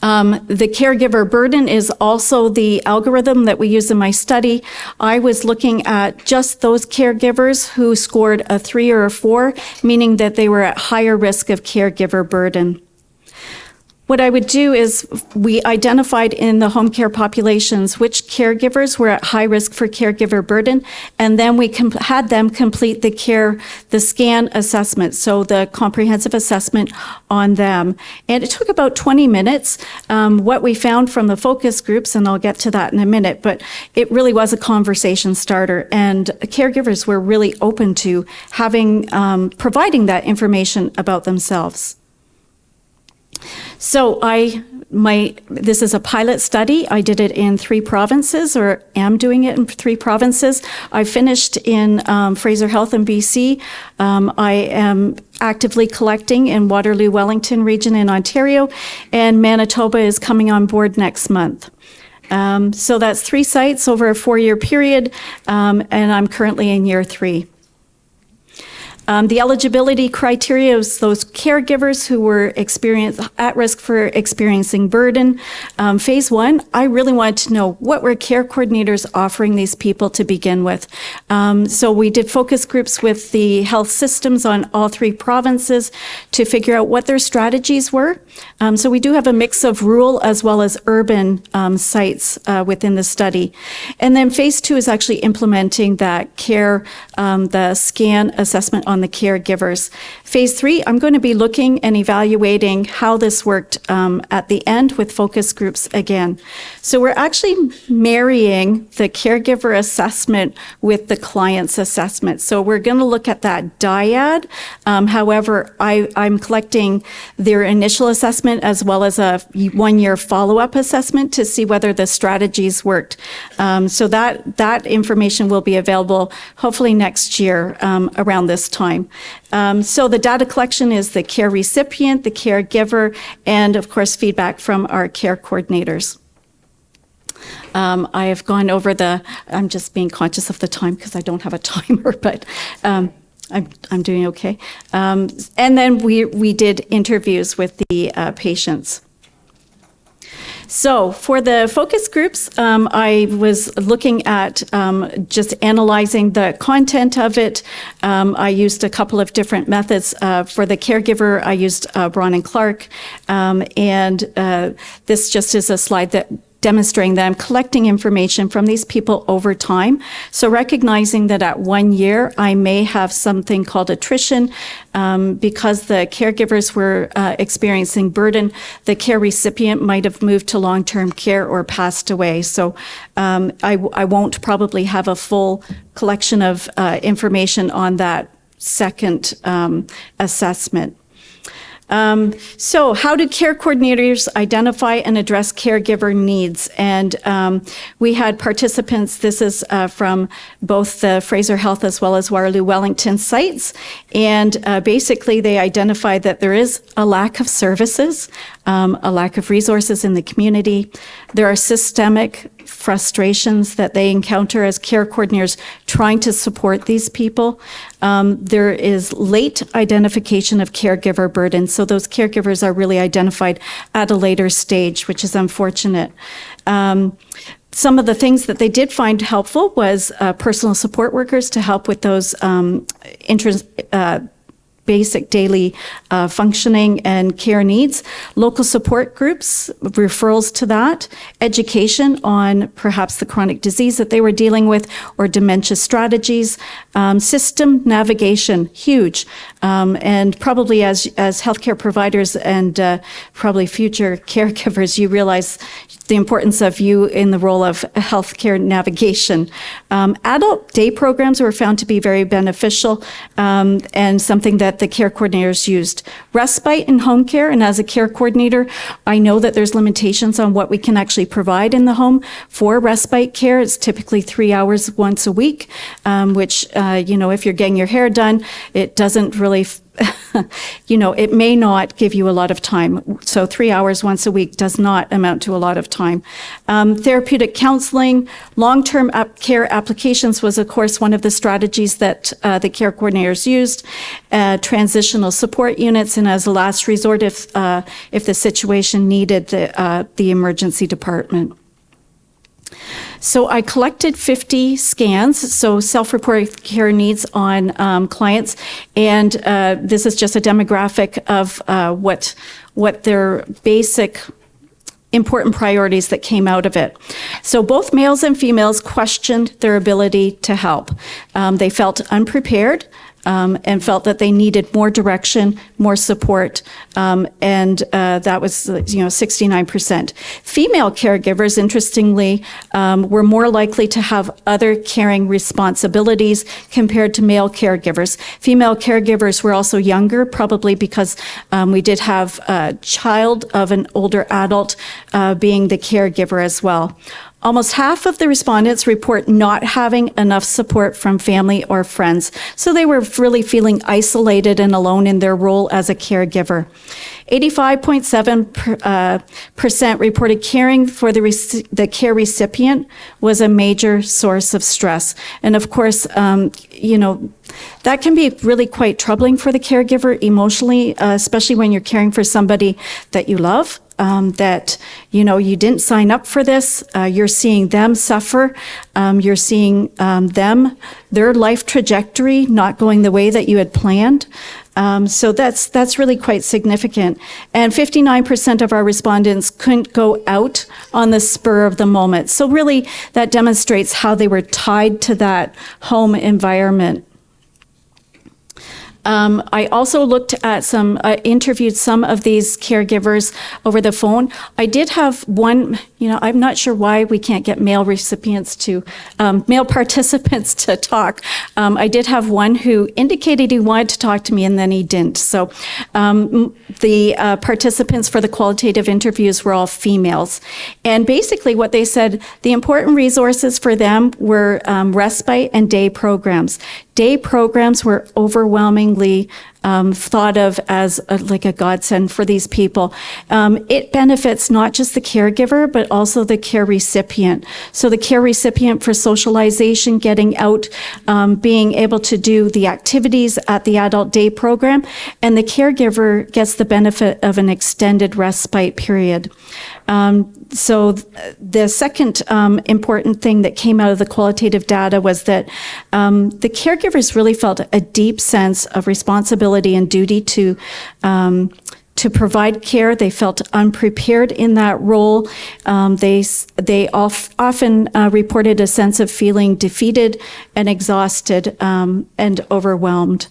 The caregiver burden is also the algorithm that we use in my study. I was looking at just those caregivers who scored a 3 or a 4, meaning that they were at higher risk of caregiver burden. What I would do is we identified in the home care populations which caregivers were at high risk for caregiver burden, and then we had them complete the SCAN assessment, so the comprehensive assessment on them. And it took about 20 minutes. What we found from the focus groups, and I'll get to that in a minute, but it really was a conversation starter, and caregivers were really open to providing that information about themselves. So this is a pilot study. I did it in 3 provinces, or am doing it in 3 provinces. I finished in Fraser Health in BC. I am actively collecting in Waterloo, Wellington region in Ontario, and Manitoba is coming on board next month. So that's 3 sites over a 4-year period, and I'm currently in year 3. The eligibility criteria is those caregivers who were at risk for experiencing burden. Phase 1, I really wanted to know what were care coordinators offering these people to begin with. So we did focus groups with the health systems on all 3 provinces to figure out what their strategies were. So we do have a mix of rural as well as urban sites within the study. And then phase 2 is actually implementing that the SCAN assessment on the caregivers. Phase 3, I'm going to be looking and evaluating how this worked at the end with focus groups again. So we're actually marrying the caregiver assessment with the client's assessment. So we're going to look at that dyad. However, I'm collecting their initial assessment as well as a 1-year follow-up assessment to see whether the strategies worked. So that information will be available hopefully next year around this time. So the data collection is the care recipient, the caregiver, and of course feedback from our care coordinators. I have gone over I'm just being conscious of the time because I don't have a timer, but I'm doing okay. And then we did interviews with the patients. So for the focus groups, I was looking at just analyzing the content of it. I used a couple of different methods. For the caregiver, I used Braun and Clark, and this just is a slide that demonstrating that I'm collecting information from these people over time. So recognizing that at 1 year, I may have something called attrition because the caregivers were experiencing burden. The care recipient might have moved to long-term care or passed away. So I won't probably have a full collection of information on that second assessment. So how do care coordinators identify and address caregiver needs? And we had participants, this is from both the Fraser Health as well as Waterloo Wellington sites. And basically they identified that there is a lack of services, a lack of resources in the community. There are systemic frustrations that they encounter as care coordinators trying to support these people. There is late identification of caregiver burden, so those caregivers are really identified at a later stage, which is unfortunate. Some of the things that they did find helpful was personal support workers to help with those basic daily functioning and care needs, local support groups, referrals to that, education on perhaps the chronic disease that they were dealing with or dementia strategies, system navigation, huge. And probably as healthcare providers and probably future caregivers, you realize the importance of you in the role of healthcare navigation. Adult day programs were found to be very beneficial and something that the care coordinators used. Respite in home care, and as a care coordinator, I know that there's limitations on what we can actually provide in the home for respite care. It's typically 3 hours once a week, which, if you're getting your hair done, it doesn't really it may not give you a lot of time. So 3 hours once a week does not amount to a lot of time. Therapeutic counseling, long-term care applications was, of course, one of the strategies that the care coordinators used. Transitional support units, and as a last resort, if the situation needed the emergency department. So I collected 50 scans, so self-reported care needs on clients, and this is just a demographic of what their basic important priorities that came out of it. So both males and females questioned their ability to help. They felt unprepared. And felt that they needed more direction, more support, and that was 69%. Female caregivers, interestingly, were more likely to have other caring responsibilities compared to male caregivers. Female caregivers were also younger, probably because we did have a child of an older adult being the caregiver as well. Almost half of the respondents report not having enough support from family or friends. So they were really feeling isolated and alone in their role as a caregiver. 85.7% reported caring for the care recipient was a major source of stress. And of course, that can be really quite troubling for the caregiver emotionally, especially when you're caring for somebody that you love. That you didn't sign up for this. You're seeing them suffer. You're seeing their life trajectory not going the way that you had planned. So that's really quite significant. And 59% of our respondents couldn't go out on the spur of the moment. So really, that demonstrates how they were tied to that home environment. I also looked at interviewed some of these caregivers over the phone. I did have one, I'm not sure why we can't get male participants to talk. I did have one who indicated he wanted to talk to me and then he didn't. So the participants for the qualitative interviews were all females. And basically what they said, the important resources for them were respite and day programs. Day programs were overwhelmingly thought of as like a godsend for these people. It benefits not just the caregiver, but also the care recipient. So the care recipient for socialization, getting out, being able to do the activities at the adult day program, and the caregiver gets the benefit of an extended respite period. So the second important thing that came out of the qualitative data was that the caregivers really felt a deep sense of responsibility and duty to provide care. They felt unprepared in that role. They often reported a sense of feeling defeated and exhausted and overwhelmed.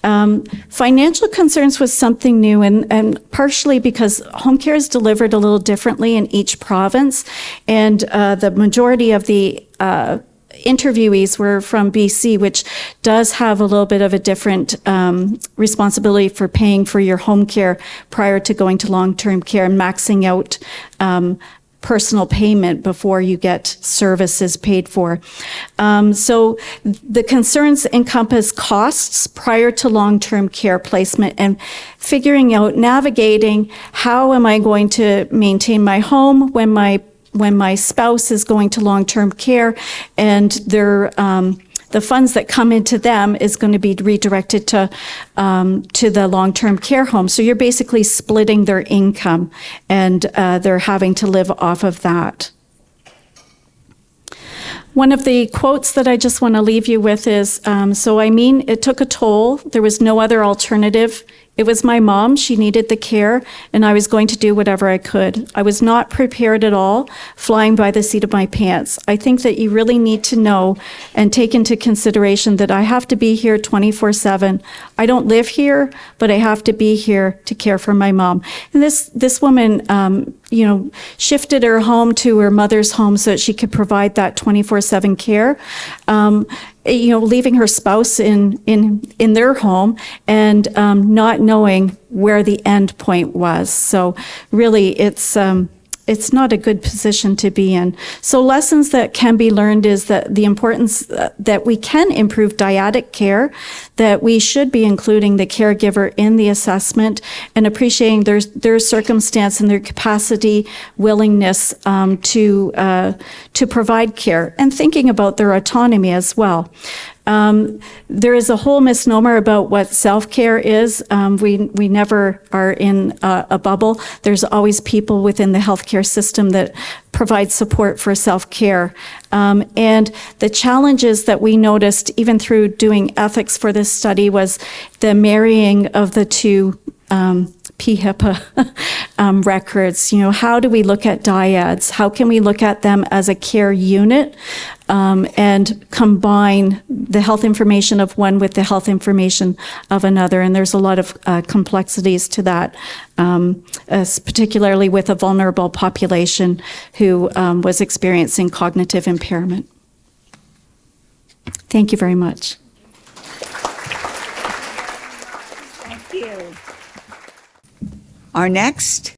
Financial concerns was something new, and partially because home care is delivered a little differently in each province, and the majority of the interviewees were from BC, which does have a little bit of a different responsibility for paying for your home care prior to going to long-term care and maxing out personal payment before you get services paid for. So the concerns encompass costs prior to long-term care placement and figuring out, navigating how am I going to maintain my home when my spouse is going to long-term care and the funds that come into them is going to be redirected to the long-term care home. So you're basically splitting their income and they're having to live off of that. One of the quotes that I just want to leave you with is, it took a toll. There was no other alternative. It was my mom. She needed the care, and I was going to do whatever I could. I was not prepared at all, flying by the seat of my pants. I think that you really need to know and take into consideration that I have to be here 24/7. I don't live here, but I have to be here to care for my mom. And this woman, shifted her home to her mother's home so that she could provide that 24/7 care. Leaving her spouse in their home and not knowing where the end point was. So really, it's not a good position to be in. So lessons that can be learned is that the importance that we can improve dyadic care, that we should be including the caregiver in the assessment and appreciating their circumstance and their capacity, willingness to provide care, and thinking about their autonomy as well. There is a whole misnomer about what self-care is. We never are in a bubble. There's always people within the healthcare system that provide support for self-care. And the challenges that we noticed, even through doing ethics for this study, was the marrying of the two PHIPA records. How do we look at dyads? How can we look at them as a care unit and combine the health information of one with the health information of another? And there's a lot of complexities to that, particularly with a vulnerable population who was experiencing cognitive impairment. Thank you very much. Thank you. Our next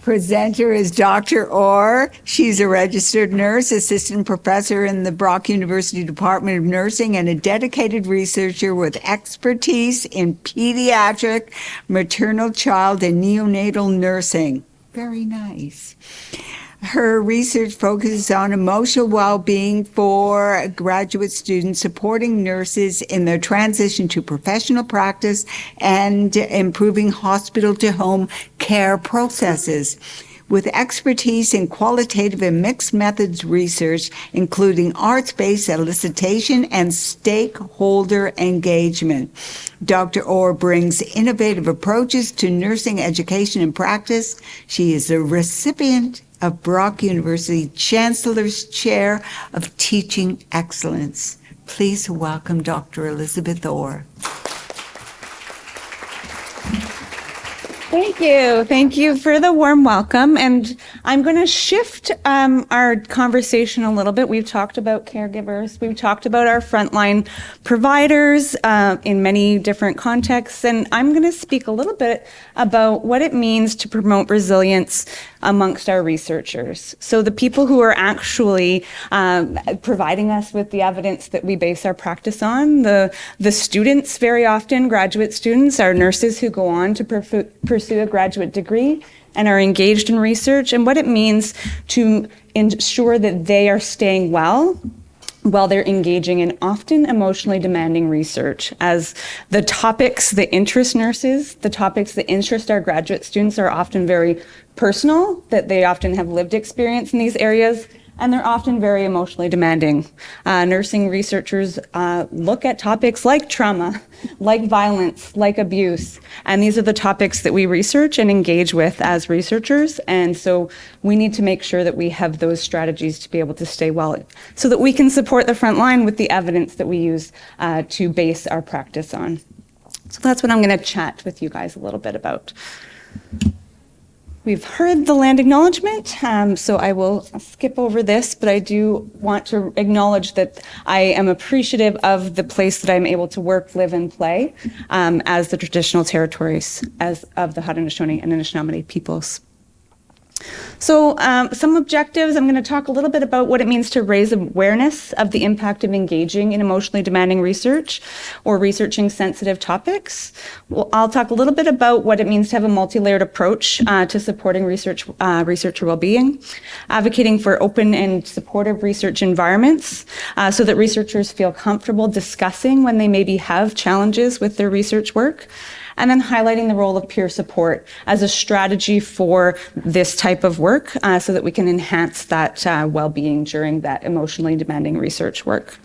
presenter is Dr. Orr. She's a registered nurse, assistant professor in the Brock University Department of Nursing, and a dedicated researcher with expertise in pediatric, maternal, child, and neonatal nursing. Very nice. Her research focuses on emotional well-being for graduate students, supporting nurses in their transition to professional practice and improving hospital-to-home care processes. With expertise in qualitative and mixed methods research, including arts-based elicitation and stakeholder engagement. Dr. Orr brings innovative approaches to nursing education and practice. She is a recipient of Brock University Chancellor's Chair of Teaching Excellence. Please welcome Dr. Elizabeth Orr. Thank you. Thank you for the warm welcome. And I'm going to shift our conversation a little bit. We've talked about caregivers. We've talked about our frontline providers in many different contexts. And I'm going to speak a little bit about what it means to promote resilience amongst our researchers. So the people who are actually providing us with the evidence that we base our practice on, the students, very often graduate students, are nurses who go on to pursue a graduate degree and are engaged in research, and what it means to ensure that they are staying well while they're engaging in often emotionally demanding research, as the topics that interest nurses, the topics that interest our graduate students are often very personal, that they often have lived experience in these areas, and they're often very emotionally demanding. Nursing researchers look at topics like trauma, like violence, like abuse, and these are the topics that we research and engage with as researchers, and so we need to make sure that we have those strategies to be able to stay well, so that we can support the front line with the evidence that we use to base our practice on. So that's what I'm going to chat with you guys a little bit about. We've heard the land acknowledgement, so I will skip over this, but I do want to acknowledge that I am appreciative of the place that I'm able to work, live, and play as the traditional territories of the Haudenosaunee and Anishinaabe peoples. So some objectives, I'm going to talk a little bit about what it means to raise awareness of the impact of engaging in emotionally demanding research or researching sensitive topics. Well, I'll talk a little bit about what it means to have a multi-layered approach to supporting researcher well-being, advocating for open and supportive research environments so that researchers feel comfortable discussing when they maybe have challenges with their research work, and then highlighting the role of peer support as a strategy for this type of work so that we can enhance that well-being during that emotionally demanding research work.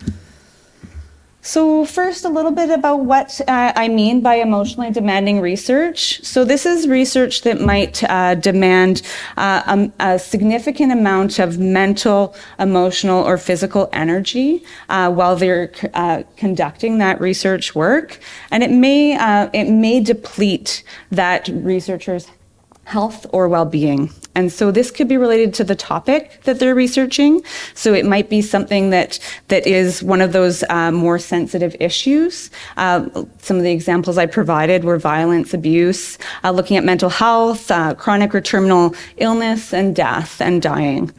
So first, a little bit about what I mean by emotionally demanding research. So this is research that might demand a significant amount of mental, emotional, or physical energy while they're conducting that research work, and it may deplete that researcher's health or well-being. And so this could be related to the topic that they're researching. So it might be something that is one of those more sensitive issues. Some of the examples I provided were violence, abuse, looking at mental health, chronic or terminal illness, and death and dying.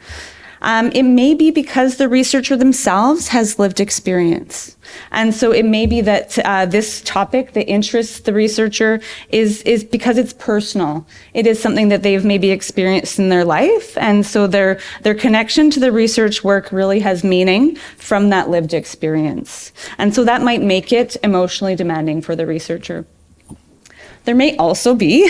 It may be because the researcher themselves has lived experience. And so it may be that this topic that interests the researcher is because it's personal. It is something that they've maybe experienced in their life. And so their connection to the research work really has meaning from that lived experience. And so that might make it emotionally demanding for the researcher. There may also be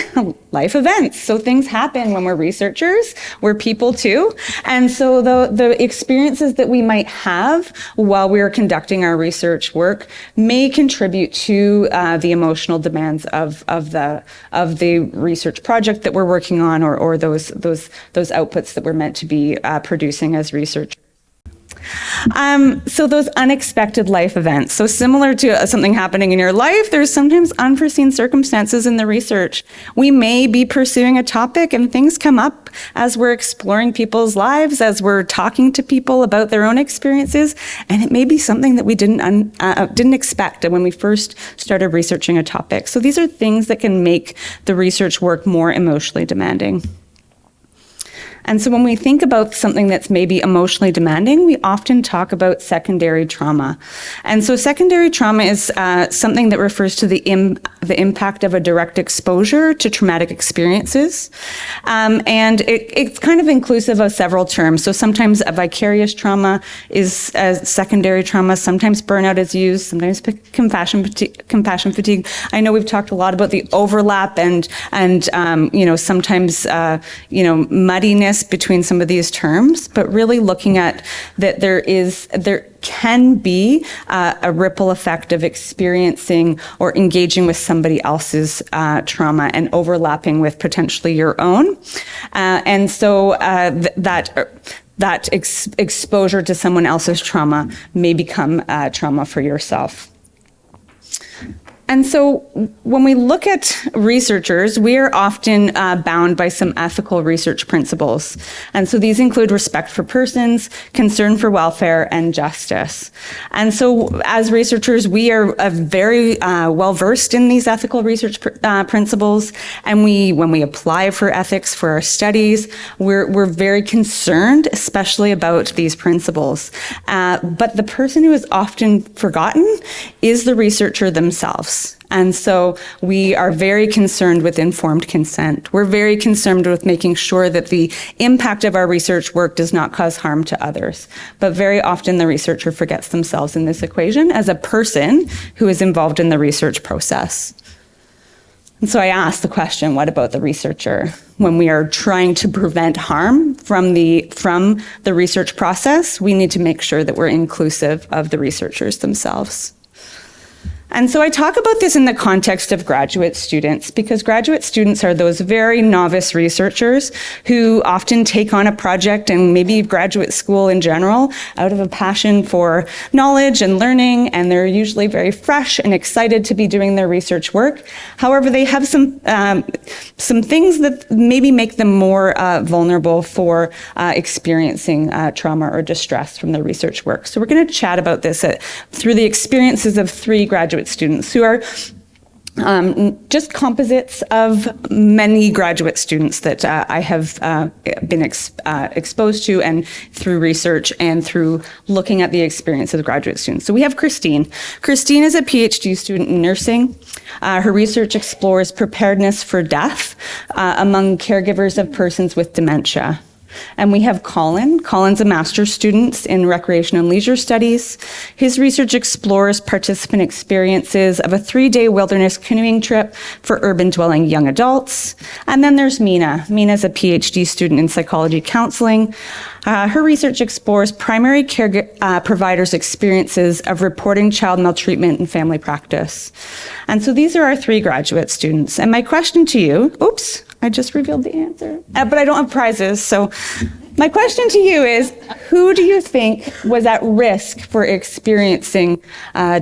life events. So things happen when we're researchers. We're people too. And so the experiences that we might have while we're conducting our research work may contribute to the emotional demands of the research project that we're working on, or those outputs that we're meant to be producing as researchers. So those unexpected life events. So similar to something happening in your life, there's sometimes unforeseen circumstances in the research. We may be pursuing a topic and things come up as we're exploring people's lives, as we're talking to people about their own experiences, and it may be something that we didn't expect when we first started researching a topic. So these are things that can make the research work more emotionally demanding. And so when we think about something that's maybe emotionally demanding, we often talk about secondary trauma. And so secondary trauma is something that refers to the impact of a direct exposure to traumatic experiences. And it's kind of inclusive of several terms. So sometimes a vicarious trauma is secondary trauma, sometimes burnout is used, sometimes compassion fatigue. I know we've talked a lot about the overlap and sometimes muddiness between some of these terms, but really looking at that there can be a ripple effect of experiencing or engaging with somebody else's trauma and overlapping with potentially your own. And so that exposure to someone else's trauma may become trauma for yourself. And so when we look at researchers, we are often bound by some ethical research principles. And so these include respect for persons, concern for welfare, and justice. And so as researchers, we are very well versed in these ethical research principles. And when we apply for ethics for our studies, we're very concerned, especially about these principles. But the person who is often forgotten is the researcher themselves. And so we are very concerned with informed consent. We're very concerned with making sure that the impact of our research work does not cause harm to others. But very often the researcher forgets themselves in this equation as a person who is involved in the research process. And so I asked the question, what about the researcher? When we are trying to prevent harm from the research process, we need to make sure that we're inclusive of the researchers themselves. And so I talk about this in the context of graduate students, because graduate students are those very novice researchers who often take on a project, and maybe graduate school in general, out of a passion for knowledge and learning, and they're usually very fresh and excited to be doing their research work. However, they have some things that maybe make them more vulnerable for experiencing trauma or distress from their research work. So we're going to chat about this through the experiences of 3 graduate students who are just composites of many graduate students that I have been exposed to, and through research and through looking at the experience of the graduate students. So we have Christine. Christine is a PhD student in nursing. Her research explores preparedness for death among caregivers of persons with dementia. And we have Colin. Colin's a master's student in recreation and leisure studies. His research explores participant experiences of a 3-day wilderness canoeing trip for urban dwelling young adults. And then there's Mina. Mina's a PhD student in psychology counseling. Her research explores primary care providers' experiences of reporting child maltreatment in family practice. And so these are our 3 graduate students. And my question to you, oops, I just revealed the answer, but I don't have prizes. So my question to you is, who do you think was at risk for experiencing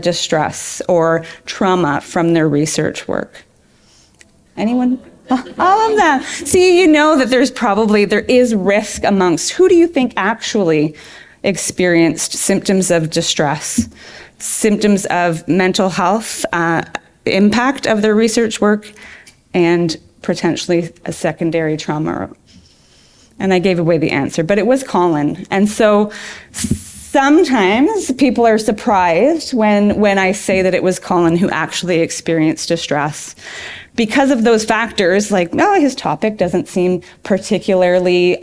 distress or trauma from their research work? Anyone? All of them. See, you know that there is risk amongst. Who do you think actually experienced symptoms of distress, symptoms of mental health impact of their research work, and potentially a secondary trauma? And I gave away the answer, but it was Colleen. And so sometimes people are surprised when I say that it was Colleen who actually experienced distress. Because of those factors, like, oh, his topic doesn't seem particularly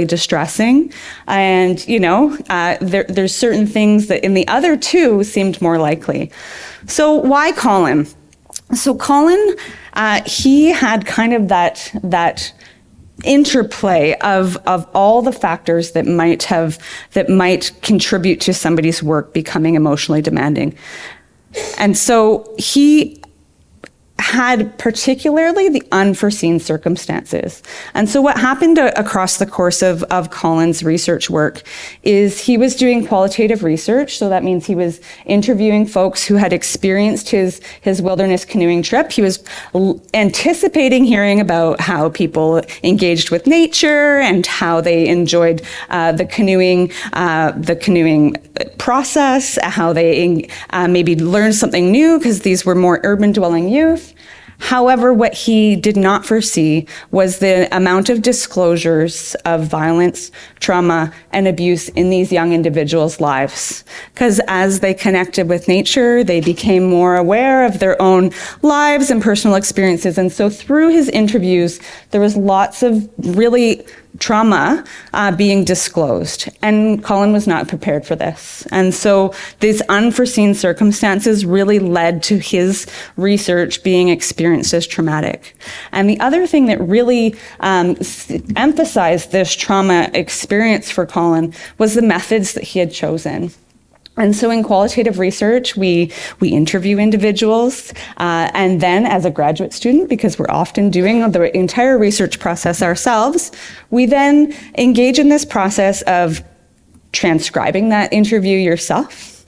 distressing. And, you know, there's certain things that in the other 2 seemed more likely. So why Colleen? So Colleen, he had kind of that interplay of all the factors that might contribute to somebody's work becoming emotionally demanding. And so he had particularly the unforeseen circumstances. And so what happened across the course of Colleen's research work is he was doing qualitative research. So that means he was interviewing folks who had experienced his wilderness canoeing trip. He was anticipating hearing about how people engaged with nature and how they enjoyed the canoeing process, how they maybe learned something new because these were more urban dwelling youth. However, what he did not foresee was the amount of disclosures of violence, trauma, and abuse in these young individuals' lives. Because as they connected with nature, they became more aware of their own lives and personal experiences. And so through his interviews, there was lots of really trauma being disclosed. And Colleen was not prepared for this. And so these unforeseen circumstances really led to his research being experienced as traumatic. And the other thing that really emphasized this trauma experience for Colleen was the methods that he had chosen. And so in qualitative research, we interview individuals, and then as a graduate student, because we're often doing the entire research process ourselves, we then engage in this process of transcribing that interview yourself,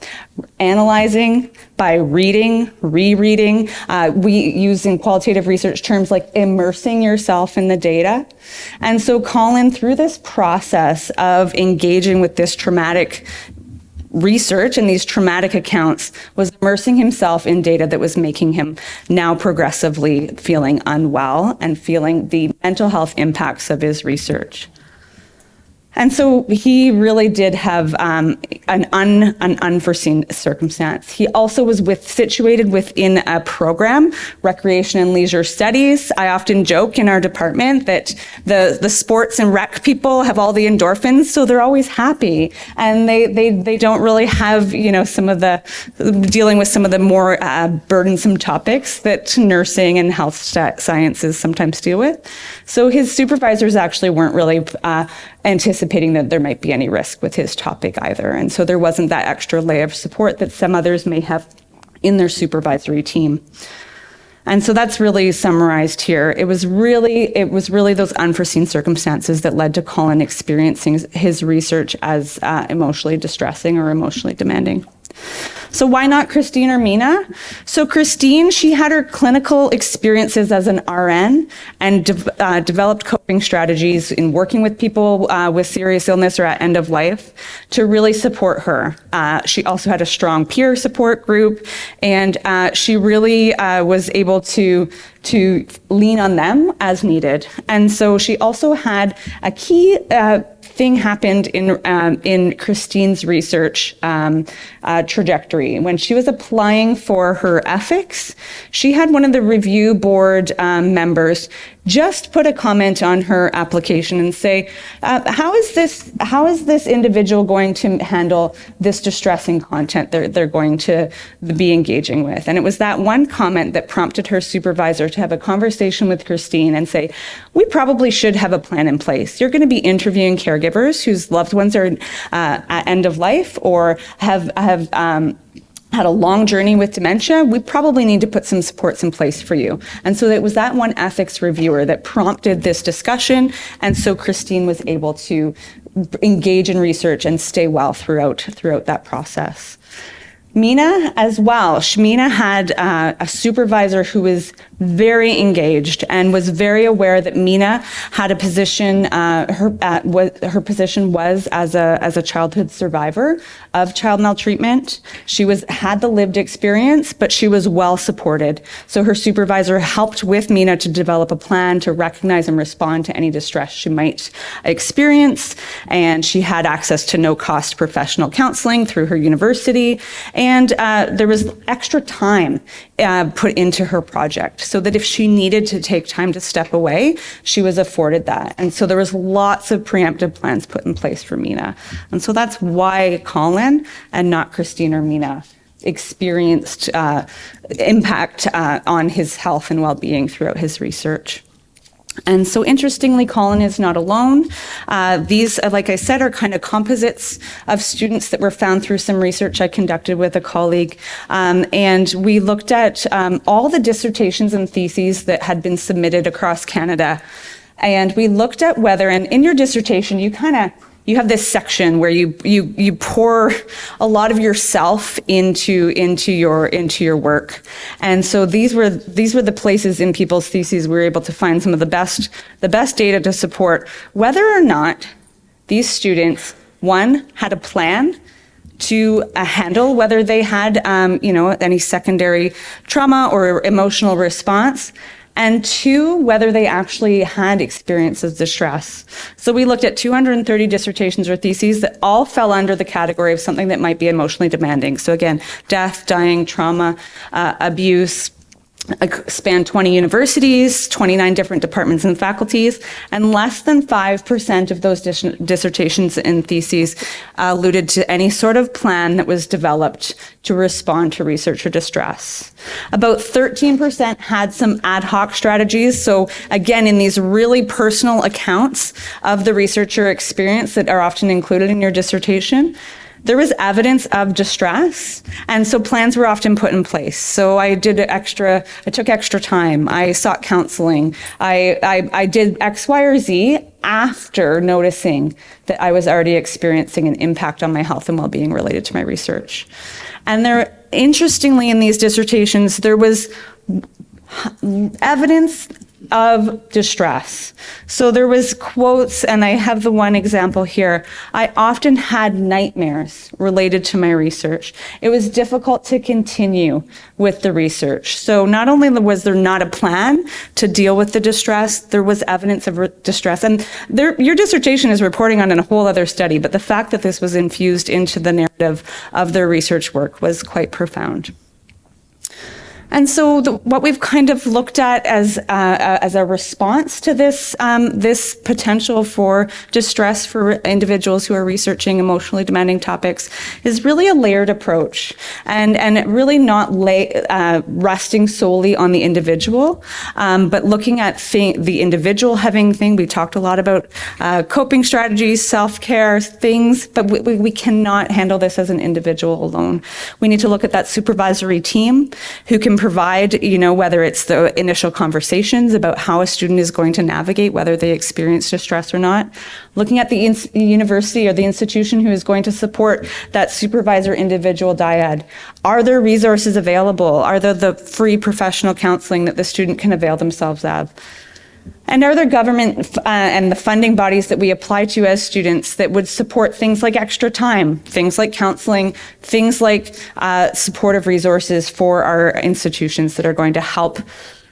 analyzing by reading, rereading. We use in qualitative research terms like immersing yourself in the data. And so Colleen, through this process of engaging with this traumatic research and these traumatic accounts, was immersing himself in data that was making him now progressively feeling unwell and feeling the mental health impacts of his research. And so he really did have an unforeseen circumstance. He also was situated within a program, Recreation and Leisure Studies. I often joke in our department that the sports and rec people have all the endorphins, so they're always happy. And they don't really have, you know, dealing with some of the more burdensome topics that nursing and health sciences sometimes deal with. So his supervisors actually weren't really anticipating that there might be any risk with his topic either. And so there wasn't that extra layer of support that some others may have in their supervisory team. And so that's really summarized here. It was really those unforeseen circumstances that led to Colleen experiencing his research as emotionally distressing or emotionally demanding. So why not Christine or Mina? So Christine, she had her clinical experiences as an RN and developed coping strategies in working with people with serious illness or at end of life to really support her. She also had a strong peer support group, and she really was able to lean on them as needed. And so she also had a key thing happened in Christine's research trajectory. When she was applying for her ethics, she had one of the review board members just put a comment on her application and say, how is this individual going to handle this distressing content they're going to be engaging with? And it was that one comment that prompted her supervisor to have a conversation with Christine and say, we probably should have a plan in place. You're going to be interviewing caregivers whose loved ones are at end of life or have had a long journey with dementia. We probably need to put some supports in place for you. And so it was that one ethics reviewer that prompted this discussion. And so Christine was able to engage in research and stay well throughout that process. Mina as well. Mina had a supervisor who was very engaged and was very aware that Mina had a position. Her position was as a childhood survivor of child maltreatment. She had the lived experience, but she was well supported. So her supervisor helped with Mina to develop a plan to recognize and respond to any distress she might experience. And she had access to no-cost professional counseling through her university. And there was extra time put into her project so that if she needed to take time to step away, she was afforded that. And so there was lots of preemptive plans put in place for Mina. And so that's why Colin and not Christine or Mina experienced impact on his health and well-being throughout his research. And so interestingly, Colin is not alone. These, like I said, are kind of composites of students that were found through some research I conducted with a colleague. And we looked at all the dissertations and theses that had been submitted across Canada. And we looked at whether, and in your dissertation, you have this section where you pour a lot of yourself into your work. And so these were the places in people's theses we were able to find some of the best data to support whether or not these students, one, had a plan to handle whether they had any secondary trauma or emotional response, and two, whether they actually had experiences of distress. So we looked at 230 dissertations or theses that all fell under the category of something that might be emotionally demanding. So again, death, dying, trauma, abuse, spanned 20 universities, 29 different departments and faculties, and less than 5% of those dissertations and theses alluded to any sort of plan that was developed to respond to research or distress. About 13% had some ad hoc strategies. So again, in these really personal accounts of the researcher experience that are often included in your dissertation, there was evidence of distress, and so plans were often put in place. So I took extra time. I sought counseling. I did X, Y, or Z after noticing that I was already experiencing an impact on my health and well-being related to my research. And interestingly, in these dissertations, there was evidence of distress. So there was quotes, and I have the one example here. I often had nightmares related to my research. It was difficult to continue with the research. So not only was there not a plan to deal with the distress, there was evidence of distress. And your dissertation is reporting on a whole other study, but the fact that this was infused into the narrative of their research work was quite profound. And so what we've kind of looked at as a response to this potential for distress for individuals who are researching emotionally demanding topics is really a layered approach, and really not resting solely on the individual, but looking at the individual having things. We talked a lot about coping strategies, self-care, things, but we cannot handle this as an individual alone. We need to look at that supervisory team who can provide, whether it's the initial conversations about how a student is going to navigate whether they experience distress or not, looking at the university or the institution who is going to support that supervisor individual dyad. Are there resources available? Are there the free professional counseling that the student can avail themselves of? And are there government and the funding bodies that we apply to as students that would support things like extra time, things like counseling, things like supportive resources for our institutions that are going to help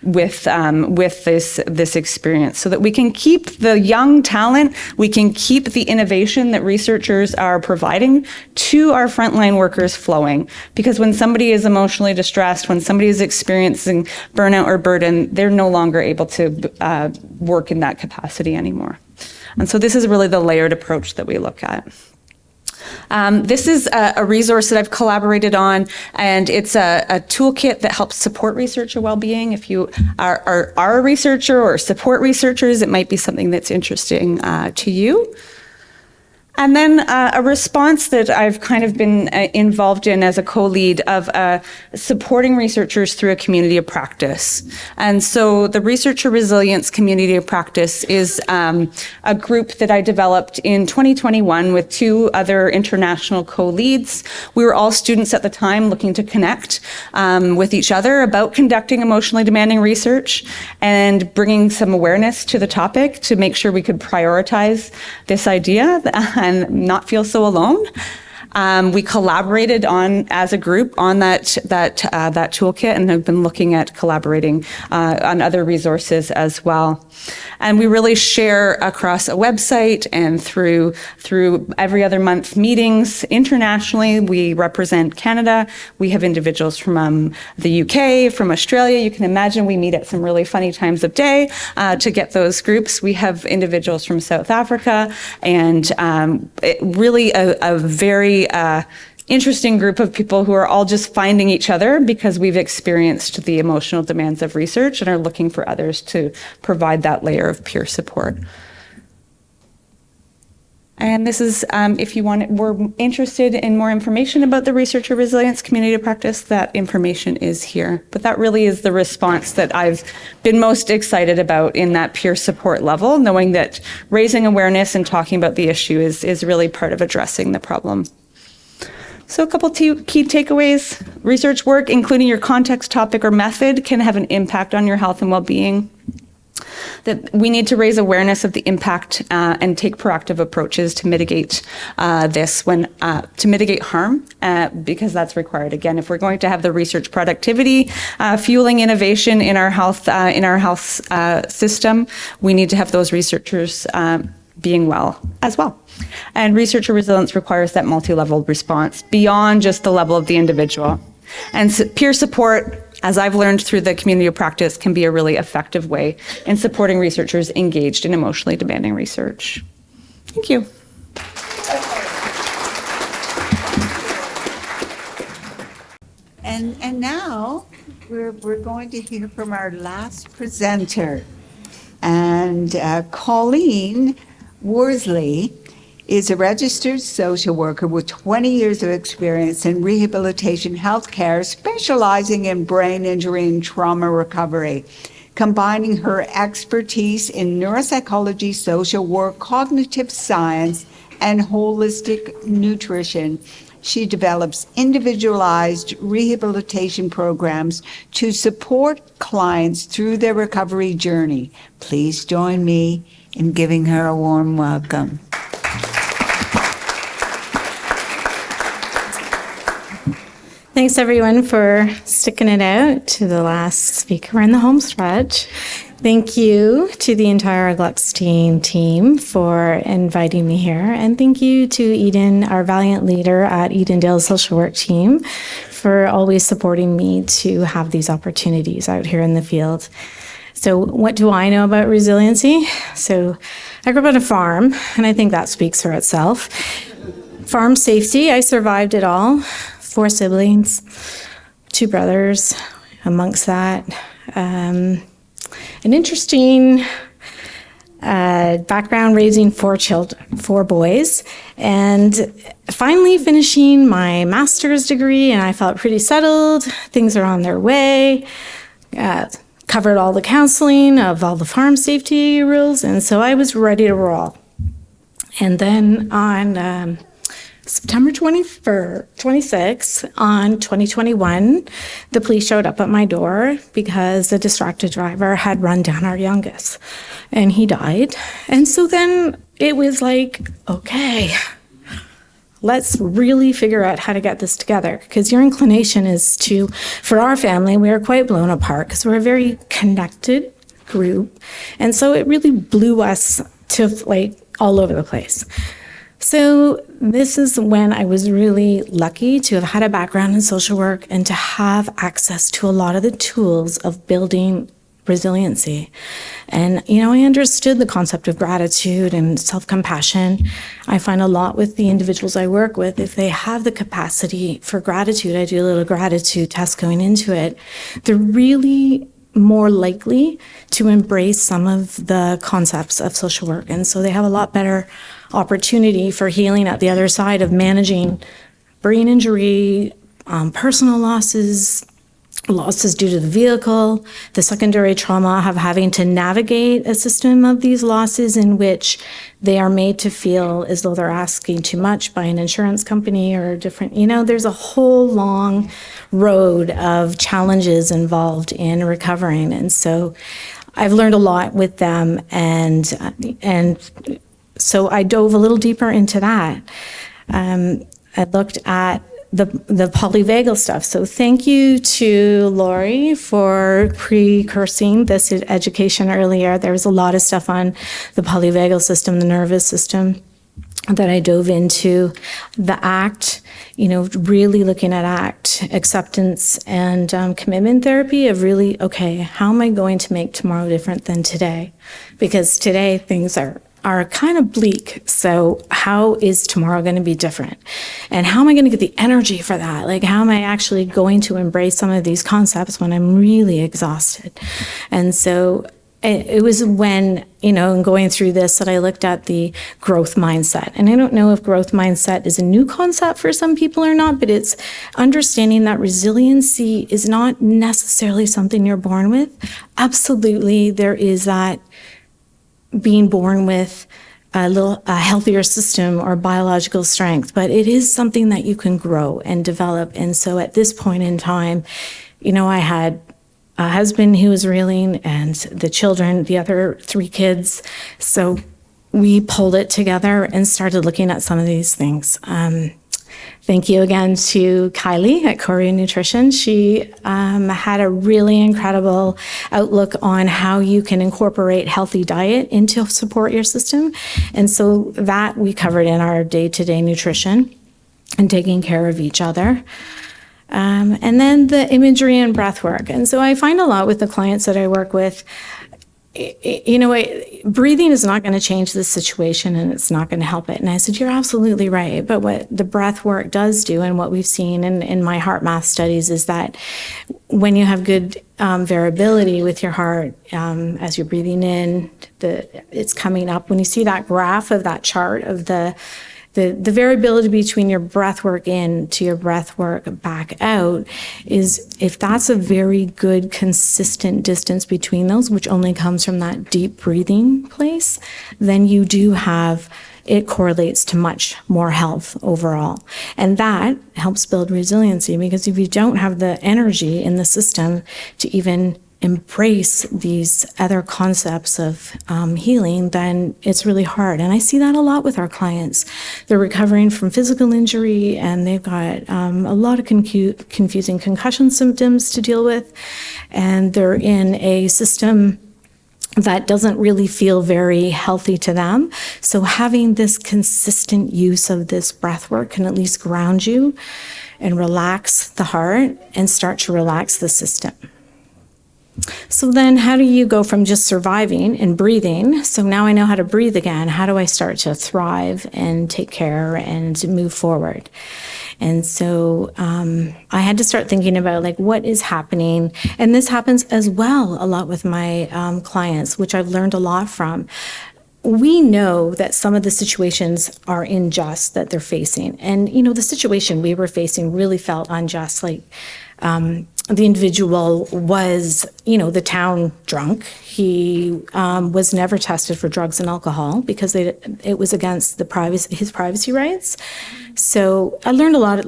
with this experience, so that we can keep the young talent, we can keep the innovation that researchers are providing to our frontline workers flowing. Because when somebody is emotionally distressed, when somebody is experiencing burnout or burden, they're no longer able to work in that capacity anymore. And so this is really the layered approach that we look at. This is a resource that I've collaborated on, and it's a toolkit that helps support researcher well-being. If you are a researcher or support researchers, it might be something that's interesting to you. And then a response that I've kind of been involved in as a co-lead of supporting researchers through a community of practice. And so the Researcher Resilience Community of Practice is a group that I developed in 2021 with 2 other international co-leads. We were all students at the time looking to connect with each other about conducting emotionally demanding research and bringing some awareness to the topic to make sure we could prioritize this idea and not feel so alone. We collaborated as a group on that toolkit, and have been looking at collaborating on other resources as well. And we really share across a website and through every other month meetings internationally. We represent Canada. We have individuals from the UK, from Australia. You can imagine we meet at some really funny times of day to get those groups. We have individuals from South Africa, and really a very interesting group of people who are all just finding each other because we've experienced the emotional demands of research and are looking for others to provide that layer of peer support. And this is, if you were interested in more information about the Researcher Resilience Community of Practice, that information is here. But that really is the response that I've been most excited about in that peer support level, knowing that raising awareness and talking about the issue is really part of addressing the problem. So a couple key takeaways. Research work, including your context, topic, or method, can have an impact on your health and well-being. That we need to raise awareness of the impact and take proactive approaches to mitigate to mitigate harm, because that's required. Again, if we're going to have the research productivity fueling innovation in our health system, we need to have those researchers being well as well. And researcher resilience requires that multi-level response beyond just the level of the individual. And peer support, as I've learned through the community of practice, can be a really effective way in supporting researchers engaged in emotionally demanding research. Thank you. And now we're going to hear from our last presenter. And Colleen Worsley is a registered social worker with 20 years of experience in rehabilitation healthcare, specializing in brain injury and trauma recovery, combining her expertise in neuropsychology, social work, cognitive science, and holistic nutrition. She develops individualized rehabilitation programs to support clients through their recovery journey. Please join me in giving her a warm welcome. Thanks everyone for sticking it out to the last speaker in the home stretch. Thank you to the entire Gluckstein team for inviting me here. And thank you to Eden, our valiant leader at Edendale Social Work Team, for always supporting me to have these opportunities out here in the field. So what do I know about resiliency? So I grew up on a farm, and I think that speaks for itself. Farm safety, I survived it all. 4 siblings, 2 brothers amongst that. An interesting background, raising 4 boys, and finally finishing my master's degree, and I felt pretty settled. Things are on their way. Covered all the counseling of all the farm safety rules, and so I was ready to roll. And then on September 26th, on 2021, the police showed up at my door because a distracted driver had run down our youngest, and he died. And so then it was like, okay, let's really figure out how to get this together. Because your inclination is to, for our family, we are quite blown apart because we're a very connected group. And so it really blew us to like all over the place. So this is when I was really lucky to have had a background in social work and to have access to a lot of the tools of building resiliency. And, I understood the concept of gratitude and self-compassion. I find a lot with the individuals I work with, if they have the capacity for gratitude, I do a little gratitude test going into it, they're really more likely to embrace some of the concepts of social work. And so they have a lot better opportunity for healing at the other side of managing brain injury, personal losses due to the vehicle, the secondary trauma of having to navigate a system of these losses in which they are made to feel as though they're asking too much by an insurance company or different, there's a whole long road of challenges involved in recovering. And so I've learned a lot with them, and so I dove a little deeper into that. I looked at the polyvagal stuff. So thank you to Lori for precursing this education earlier. There was a lot of stuff on the polyvagal system, the nervous system, that I dove into. The ACT, really looking at ACT, acceptance and commitment therapy of really, okay, how am I going to make tomorrow different than today? Because today things are kind of bleak. So how is tomorrow going to be different? And how am I going to get the energy for that? Like, how am I actually going to embrace some of these concepts when I'm really exhausted? And so it was when, in going through this, that I looked at the growth mindset. And I don't know if growth mindset is a new concept for some people or not, but it's understanding that resiliency is not necessarily something you're born with. Absolutely, there is that being born with a healthier system or biological strength, but it is something that you can grow and develop. And so at this point in time, I had a husband who was reeling and the children, the other 3 kids. So we pulled it together and started looking at some of these things. Thank you again to Kylie at Korea Nutrition. She had a really incredible outlook on how you can incorporate healthy diet into support your system. And so that we covered in our day-to-day nutrition and taking care of each other. And then the imagery and breath work. And so I find a lot with the clients that I work with, breathing is not going to change the situation and it's not going to help it. And I said, you're absolutely right. But what the breath work does do, and what we've seen in my heart math studies, is that when you have good variability with your heart, as you're breathing in, it's coming up. When you see that graph of that chart of the variability between your breath work in to your breath work back out, is if that's a very good consistent distance between those, which only comes from that deep breathing place, then you do have, it correlates to much more health overall. And that helps build resiliency, because if you don't have the energy in the system to even embrace these other concepts of healing, then it's really hard. And I see that a lot with our clients. They're recovering from physical injury and they've got a lot of confusing concussion symptoms to deal with. And they're in a system that doesn't really feel very healthy to them. So having this consistent use of this breath work can at least ground you and relax the heart and start to relax the system. So then how do you go from just surviving and breathing? So now I know how to breathe again. How do I start to thrive and take care and move forward? And so I had to start thinking about what is happening. And this happens as well a lot with my clients, which I've learned a lot from. We know that some of the situations are unjust that they're facing. And, the situation we were facing really felt unjust. The individual was, the town drunk. He was never tested for drugs and alcohol because it was against his privacy rights. So I learned a lot.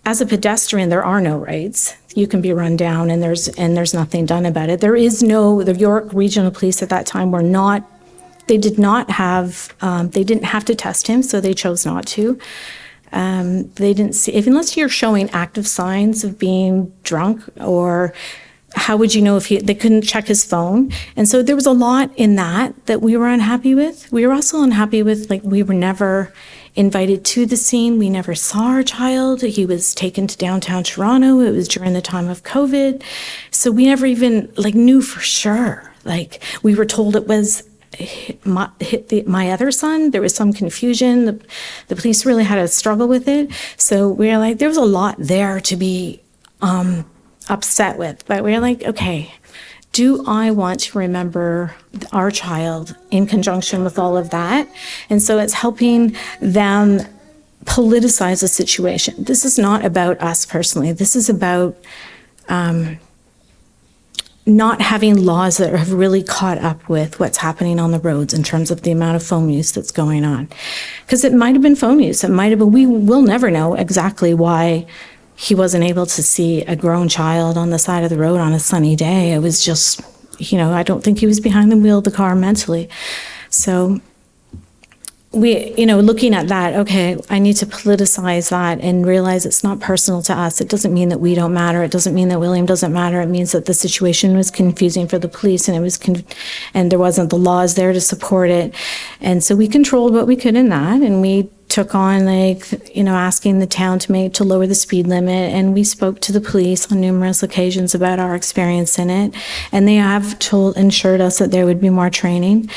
As a pedestrian, there are no rights. You can be run down, and there's nothing done about it. The York Regional Police at that time were not. They didn't have to test him, so they chose not to. They didn't see, if unless you're showing active signs of being drunk, or how would you know if they couldn't check his phone? And so there was a lot in that we were unhappy with. We were also unhappy with, like, we were never invited to the scene. We never saw our child. He was taken to downtown Toronto. It was during the time of COVID. So we never even knew for sure. Like, we were told it was hit my other son. There was some confusion. The police really had a struggle with it. So we were like, there was a lot there to be upset with. But we were like, okay, do I want to remember our child in conjunction with all of that? And so it's helping them politicize the situation. This is not about us personally. This is about not having laws that have really caught up with what's happening on the roads in terms of the amount of phone use that's going on. Because it might have been phone use. It might have been, we will never know exactly why he wasn't able to see a grown child on the side of the road on a sunny day. It was just, I don't think he was behind the wheel of the car mentally. So we, looking at that, okay, I need to politicize that and realize it's not personal to us. It doesn't mean that we don't matter. It doesn't mean that William doesn't matter. It means that the situation was confusing for the police, and and there wasn't the laws there to support it. And so we controlled what we could in that, and we took on asking the town to lower the speed limit, and we spoke to the police on numerous occasions about our experience in it, and they have ensured us that there would be more training.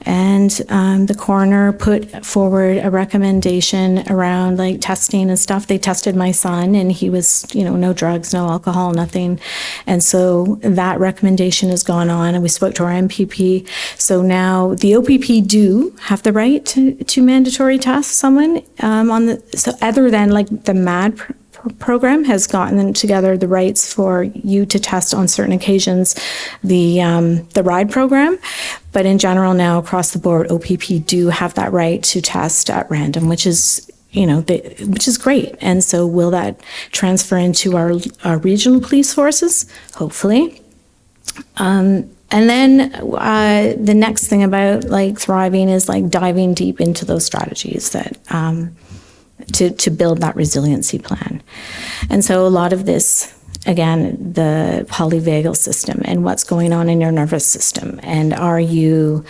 And the coroner put forward a recommendation around testing and stuff. They tested my son, and he was no drugs, no alcohol, nothing. And so that recommendation has gone on, and we spoke to our MPP. So now the OPP do have the right to mandatory test someone so other than the MAD program has gotten together the rights for you to test on certain occasions, the RIDE program. But in general now across the board, OPP do have that right to test at random, which is which is great. And so will that transfer into our regional police forces? Hopefully. And then the next thing about thriving is diving deep into those strategies that to build that resiliency plan. And so a lot of this, again, the polyvagal system and what's going on in your nervous system, and are you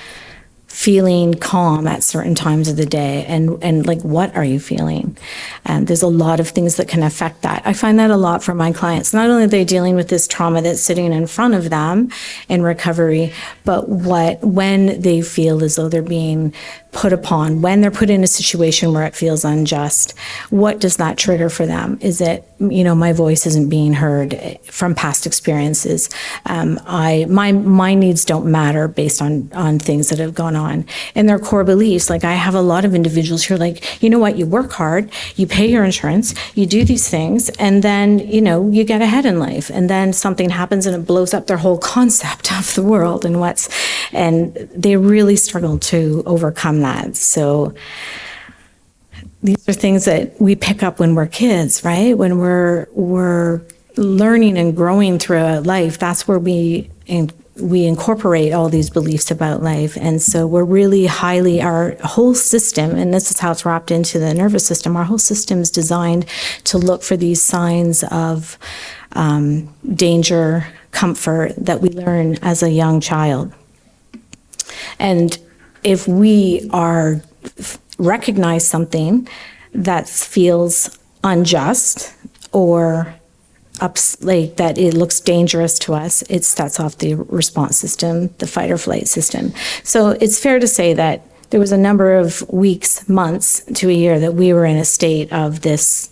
feeling calm at certain times of the day, and what are you feeling? And there's a lot of things that can affect that. I find that a lot for my clients. Not only are they dealing with this trauma that's sitting in front of them in recovery, but when they feel as though they're being put upon, when they're put in a situation where it feels unjust, what does that trigger for them? Is it, my voice isn't being heard from past experiences? My needs don't matter based on things that have gone on. And their core beliefs, I have a lot of individuals who are you work hard, you pay your insurance, you do these things, and then, you get ahead in life. And then something happens and it blows up their whole concept of the world and they really struggle to overcome that. So these are things that we pick up when we're kids, right? When we're learning and growing through life, that's where we incorporate all these beliefs about life. And so we're really our whole system, and this is how it's wrapped into the nervous system, our whole system is designed to look for these signs of danger, comfort that we learn as a young child. And if we recognize something that feels unjust or that it looks dangerous to us, it sets off the response system, the fight or flight system. So it's fair to say that there was a number of weeks, months to a year that we were in a state of this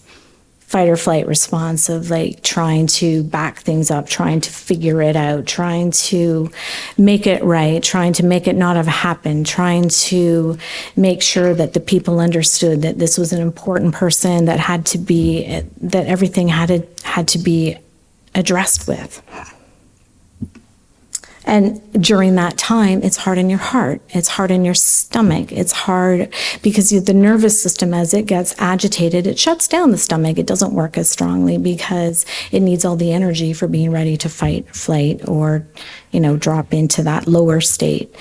fight or flight response of trying to back things up, trying to figure it out, trying to make it right, trying to make it not have happened, trying to make sure that the people understood that this was an important person that everything had to be addressed with. And during that time, it's hard in your heart, it's hard in your stomach, it's hard because the nervous system, as it gets agitated, it shuts down the stomach. It doesn't work as strongly because it needs all the energy for being ready to fight, flight, or, drop into that lower state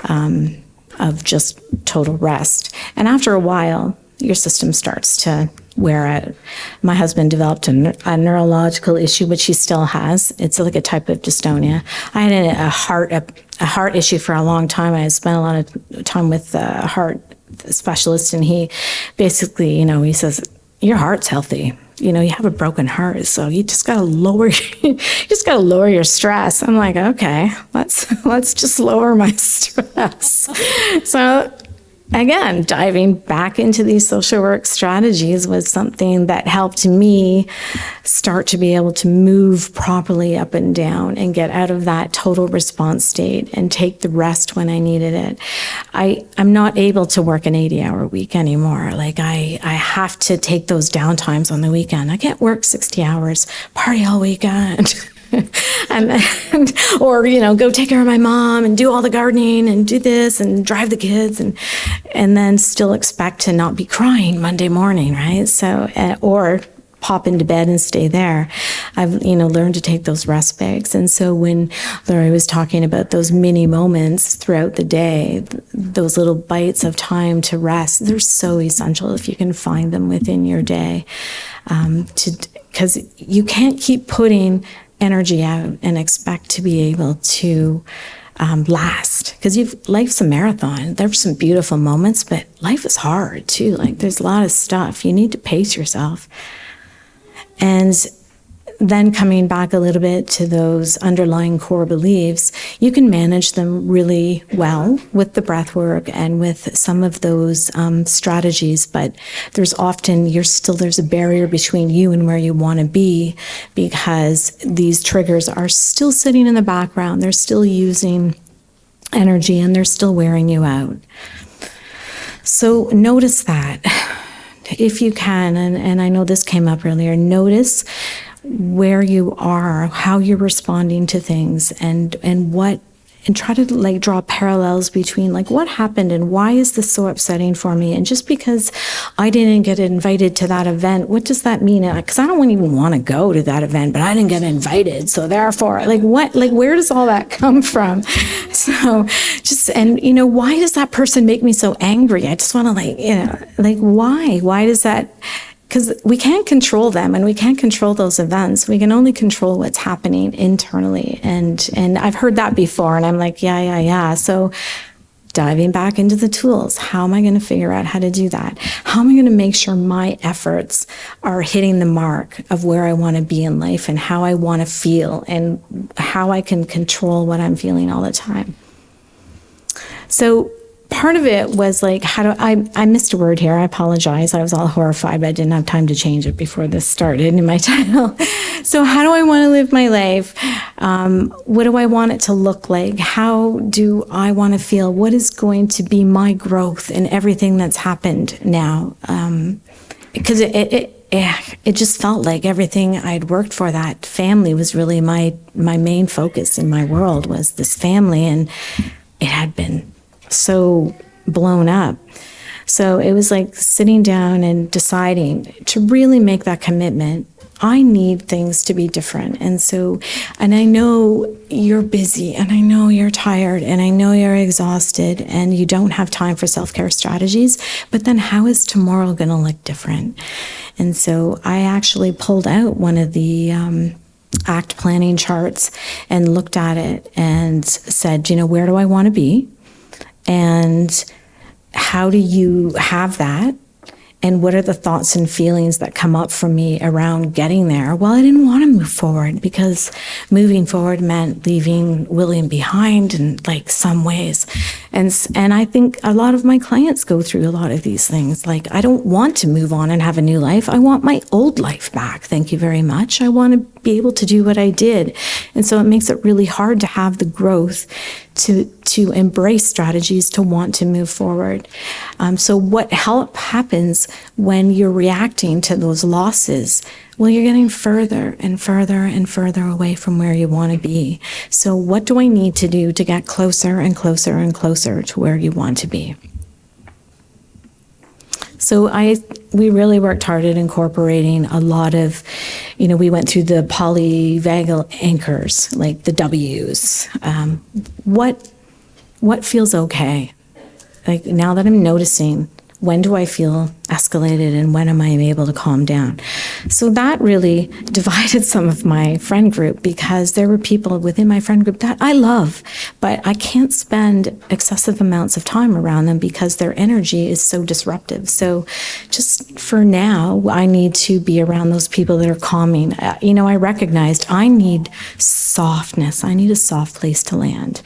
of just total rest. And after a while, your system starts to where my husband developed a neurological issue, which he still has. It's like a type of dystonia. I had a heart issue for a long time. I spent a lot of time with a heart specialist, and he basically, he says, your heart's healthy. You have a broken heart, so you just gotta lower your stress. I'm like, okay, let's just lower my stress. So again, diving back into these social work strategies was something that helped me start to be able to move properly up and down and get out of that total response state and take the rest when I needed it. I'm not able to work an 80-hour week anymore. Like I have to take those downtimes on the weekend. I can't work 60 hours, party all weekend. or go take care of my mom and do all the gardening and do this and drive the kids and then still expect to not be crying Monday morning, right? So or pop into bed and stay there. I've learned to take those rest breaks. And so when Larry was talking about those mini moments throughout the day, those little bites of time to rest, they're so essential if you can find them within your day, because you can't keep putting energy out and expect to be able to last, because life's a marathon. There's some beautiful moments, but life is hard too. Like there's a lot of stuff. You need to pace yourself. And then coming back a little bit to those underlying core beliefs, you can manage them really well with the breath work and with some of those strategies, but there's a barrier between you and where you want to be, because these triggers are still sitting in the background. They're still using energy and they're still wearing you out. So notice that if you can, and I know this came up earlier, notice where you are, how you're responding to things, and try to draw parallels between what happened and why is this so upsetting for me? And just because I didn't get invited to that event, what does that mean? Because I don't even want to go to that event, but I didn't get invited. So therefore, where does all that come from? So why does that person make me so angry? I just want to why does that? Because we can't control them and we can't control those events. We can only control what's happening internally. And I've heard that before, and I'm like, yeah. So diving back into the tools, how am I going to figure out how to do that? How am I going to make sure my efforts are hitting the mark of where I want to be in life and how I want to feel and how I can control what I'm feeling all the time? So part of it was I missed a word here. I apologize. I was all horrified, but I didn't have time to change it before this started in my title. So how do I want to live my life? What do I want it to look like? How do I want to feel? What is going to be my growth in everything that's happened now? Because it just felt like everything I'd worked for, that family was really my main focus in my world, was this family, and it had been so blown up. So it was like sitting down and deciding to really make that commitment. I need things to be different. And I know you're busy, and I know you're tired, and I know you're exhausted, and you don't have time for self-care strategies, but then how is tomorrow going to look different? And so I actually pulled out one of the ACT planning charts and looked at it and said, where do I want to be? And how do you have that? And what are the thoughts and feelings that come up for me around getting there? Well, I didn't want to move forward, because moving forward meant leaving William behind in some ways. And I think a lot of my clients go through a lot of these things. I don't want to move on and have a new life. I want my old life back. Thank you very much. I want to be able to do what I did. And so it makes it really hard to have the growth to embrace strategies to want to move forward. So what happens when you're reacting to those losses? Well, you're getting further and further and further away from where you want to be. So what do I need to do to get closer and closer and closer to where you want to be? So we really worked hard at incorporating a lot of, we went through the polyvagal anchors, like the W's. What feels okay? Now that I'm noticing, when do I feel escalated and when am I able to calm down? So that really divided some of my friend group, because there were people within my friend group that I love, but I can't spend excessive amounts of time around them because their energy is so disruptive. So just for now, I need to be around those people that are calming. I recognized I need softness. I need a soft place to land.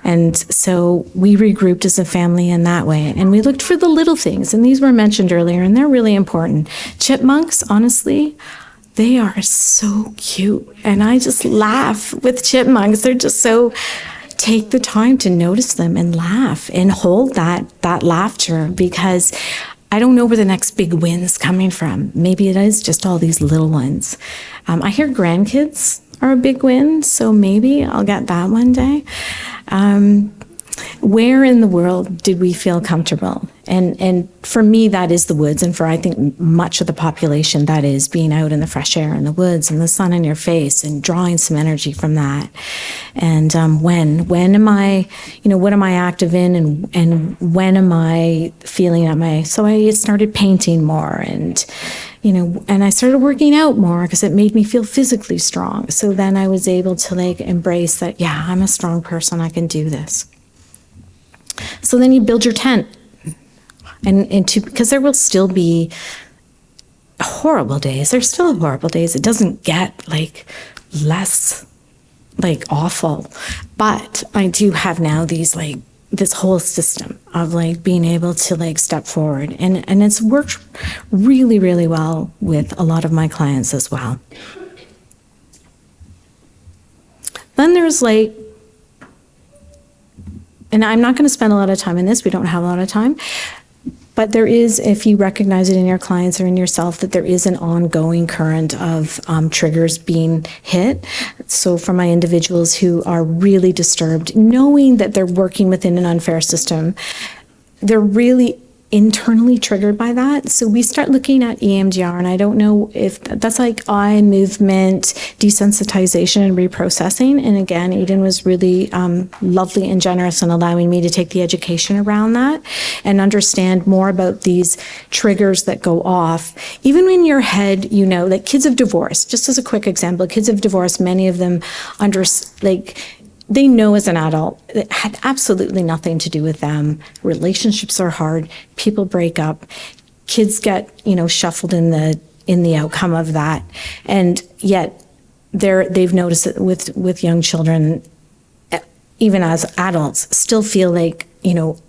And so we regrouped as a family in that way. And we looked for the little things. And these were mentioned earlier, and they're really important. Chipmunks, honestly, they are so cute. And I just laugh with chipmunks. They're just so, take the time to notice them and laugh and hold that laughter, because I don't know where the next big win's coming from. Maybe it is just all these little ones. I hear grandkids are a big win, so maybe I'll get that one day. Where in the world did we feel comfortable? And for me, that is the woods. And for, I think, much of the population, that is being out in the fresh air in the woods and the sun in your face and drawing some energy from that. And when am I, what am I active in, and when am I feeling at my, so I started painting more, and and I started working out more because it made me feel physically strong. So then I was able to embrace that, yeah, I'm a strong person, I can do this. So then you build your tent, because there will still be horrible days. There's still horrible days. It doesn't get less awful, but I do have now these this whole system of being able to step forward, and it's worked really, really well with a lot of my clients as well. Then there's and I'm not going to spend a lot of time in this, we don't have a lot of time, but there is, if you recognize it in your clients or in yourself, that there is an ongoing current of triggers being hit. So for my individuals who are really disturbed, knowing that they're working within an unfair system, they're really internally triggered by that. So we start looking at EMDR, and I don't know if that's eye movement, desensitization, and reprocessing. And again, Eden was really lovely and generous in allowing me to take the education around that and understand more about these triggers that go off. Even in your head, kids of divorce, just as a quick example, kids of divorce, many of them they know as an adult it had absolutely nothing to do with them. Relationships are hard. People break up. Kids get, shuffled in the outcome of that. And yet they've noticed it with young children, even as adults, still feel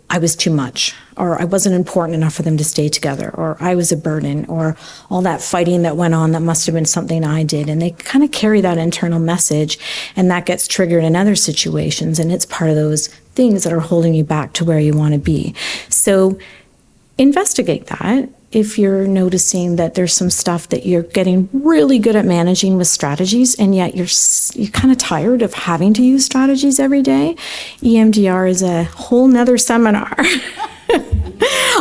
I was too much, or I wasn't important enough for them to stay together, or I was a burden, or all that fighting that went on that must have been something I did. And they kind of carry that internal message, and that gets triggered in other situations. And it's part of those things that are holding you back to where you want to be. So investigate that. If you're noticing that there's some stuff that you're getting really good at managing with strategies, and yet you're kind of tired of having to use strategies every day, EMDR is a whole nother seminar.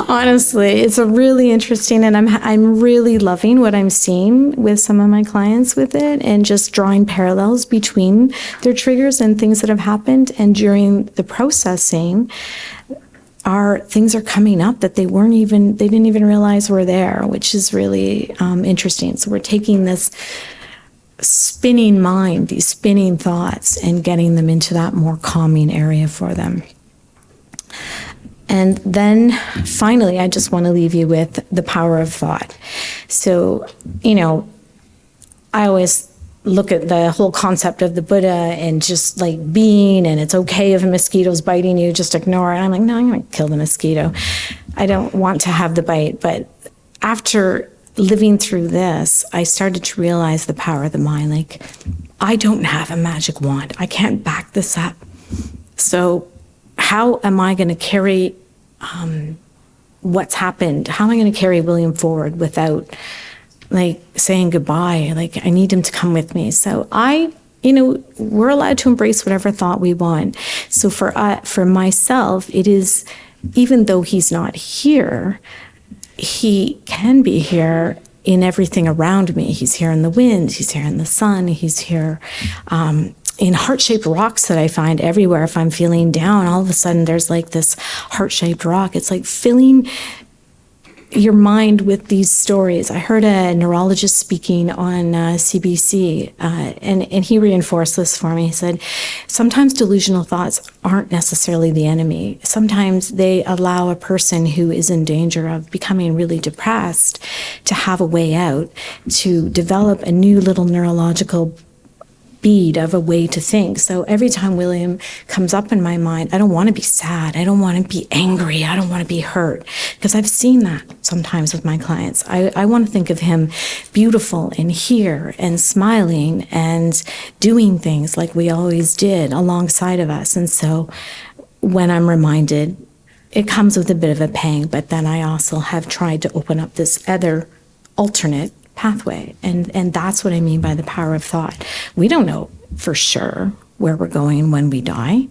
Honestly, it's a really interesting, and I'm really loving what I'm seeing with some of my clients with it, and just drawing parallels between their triggers and things that have happened. And during the processing, things are coming up that they didn't even realize were there, which is really interesting. So we're taking this spinning mind, these spinning thoughts, and getting them into that more calming area for them. And then finally, I just want to leave you with the power of thought. So, I always look at the whole concept of the Buddha and just being, and it's okay if a mosquito's biting you, just ignore it. I'm no, I'm going to kill the mosquito. I don't want to have the bite. But after living through this, I started to realize the power of the mind. I don't have a magic wand. I can't back this up. So how am I going to carry what's happened? How am I going to carry William forward without saying goodbye? I need him to come with me. So we're allowed to embrace whatever thought we want. So for myself, it is, even though he's not here, he can be here in everything around me. He's here in the wind, he's here in the sun, he's here in heart-shaped rocks that I find everywhere. If I'm feeling down, all of a sudden there's this heart-shaped rock. It's filling your mind with these stories. I heard a neurologist speaking on CBC, and he reinforced this for me. He said, sometimes delusional thoughts aren't necessarily the enemy. Sometimes they allow a person who is in danger of becoming really depressed to have a way out, to develop a new little neurological bead of a way to think. So every time William comes up in my mind, I don't want to be sad. I don't want to be angry. I don't want to be hurt, because I've seen that sometimes with my clients. I want to think of him beautiful and here and smiling and doing things like we always did alongside of us. And so when I'm reminded, it comes with a bit of a pang, but then I also have tried to open up this other alternate pathway. And that's what I mean by the power of thought. We don't know for sure where we're going when we die.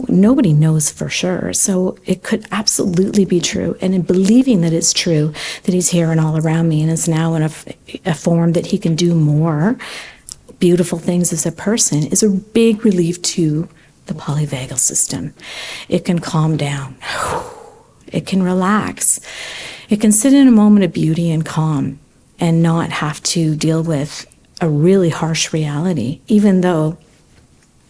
Nobody knows for sure. So it could absolutely be true. And in believing that it's true, that he's here and all around me and is now in a form that he can do more beautiful things as a person, is a big relief to the polyvagal system. It can calm down. It can relax. It can sit in a moment of beauty and calm, and not have to deal with a really harsh reality. Even though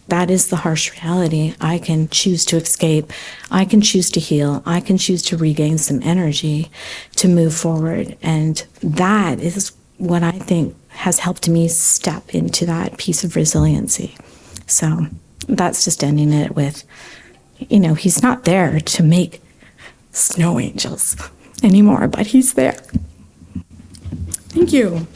that is the harsh reality, I can choose to escape, I can choose to heal, I can choose to regain some energy to move forward. And that is what I think has helped me step into that piece of resiliency. So that's just ending it with, he's not there to make snow angels anymore, but he's there. Thank you.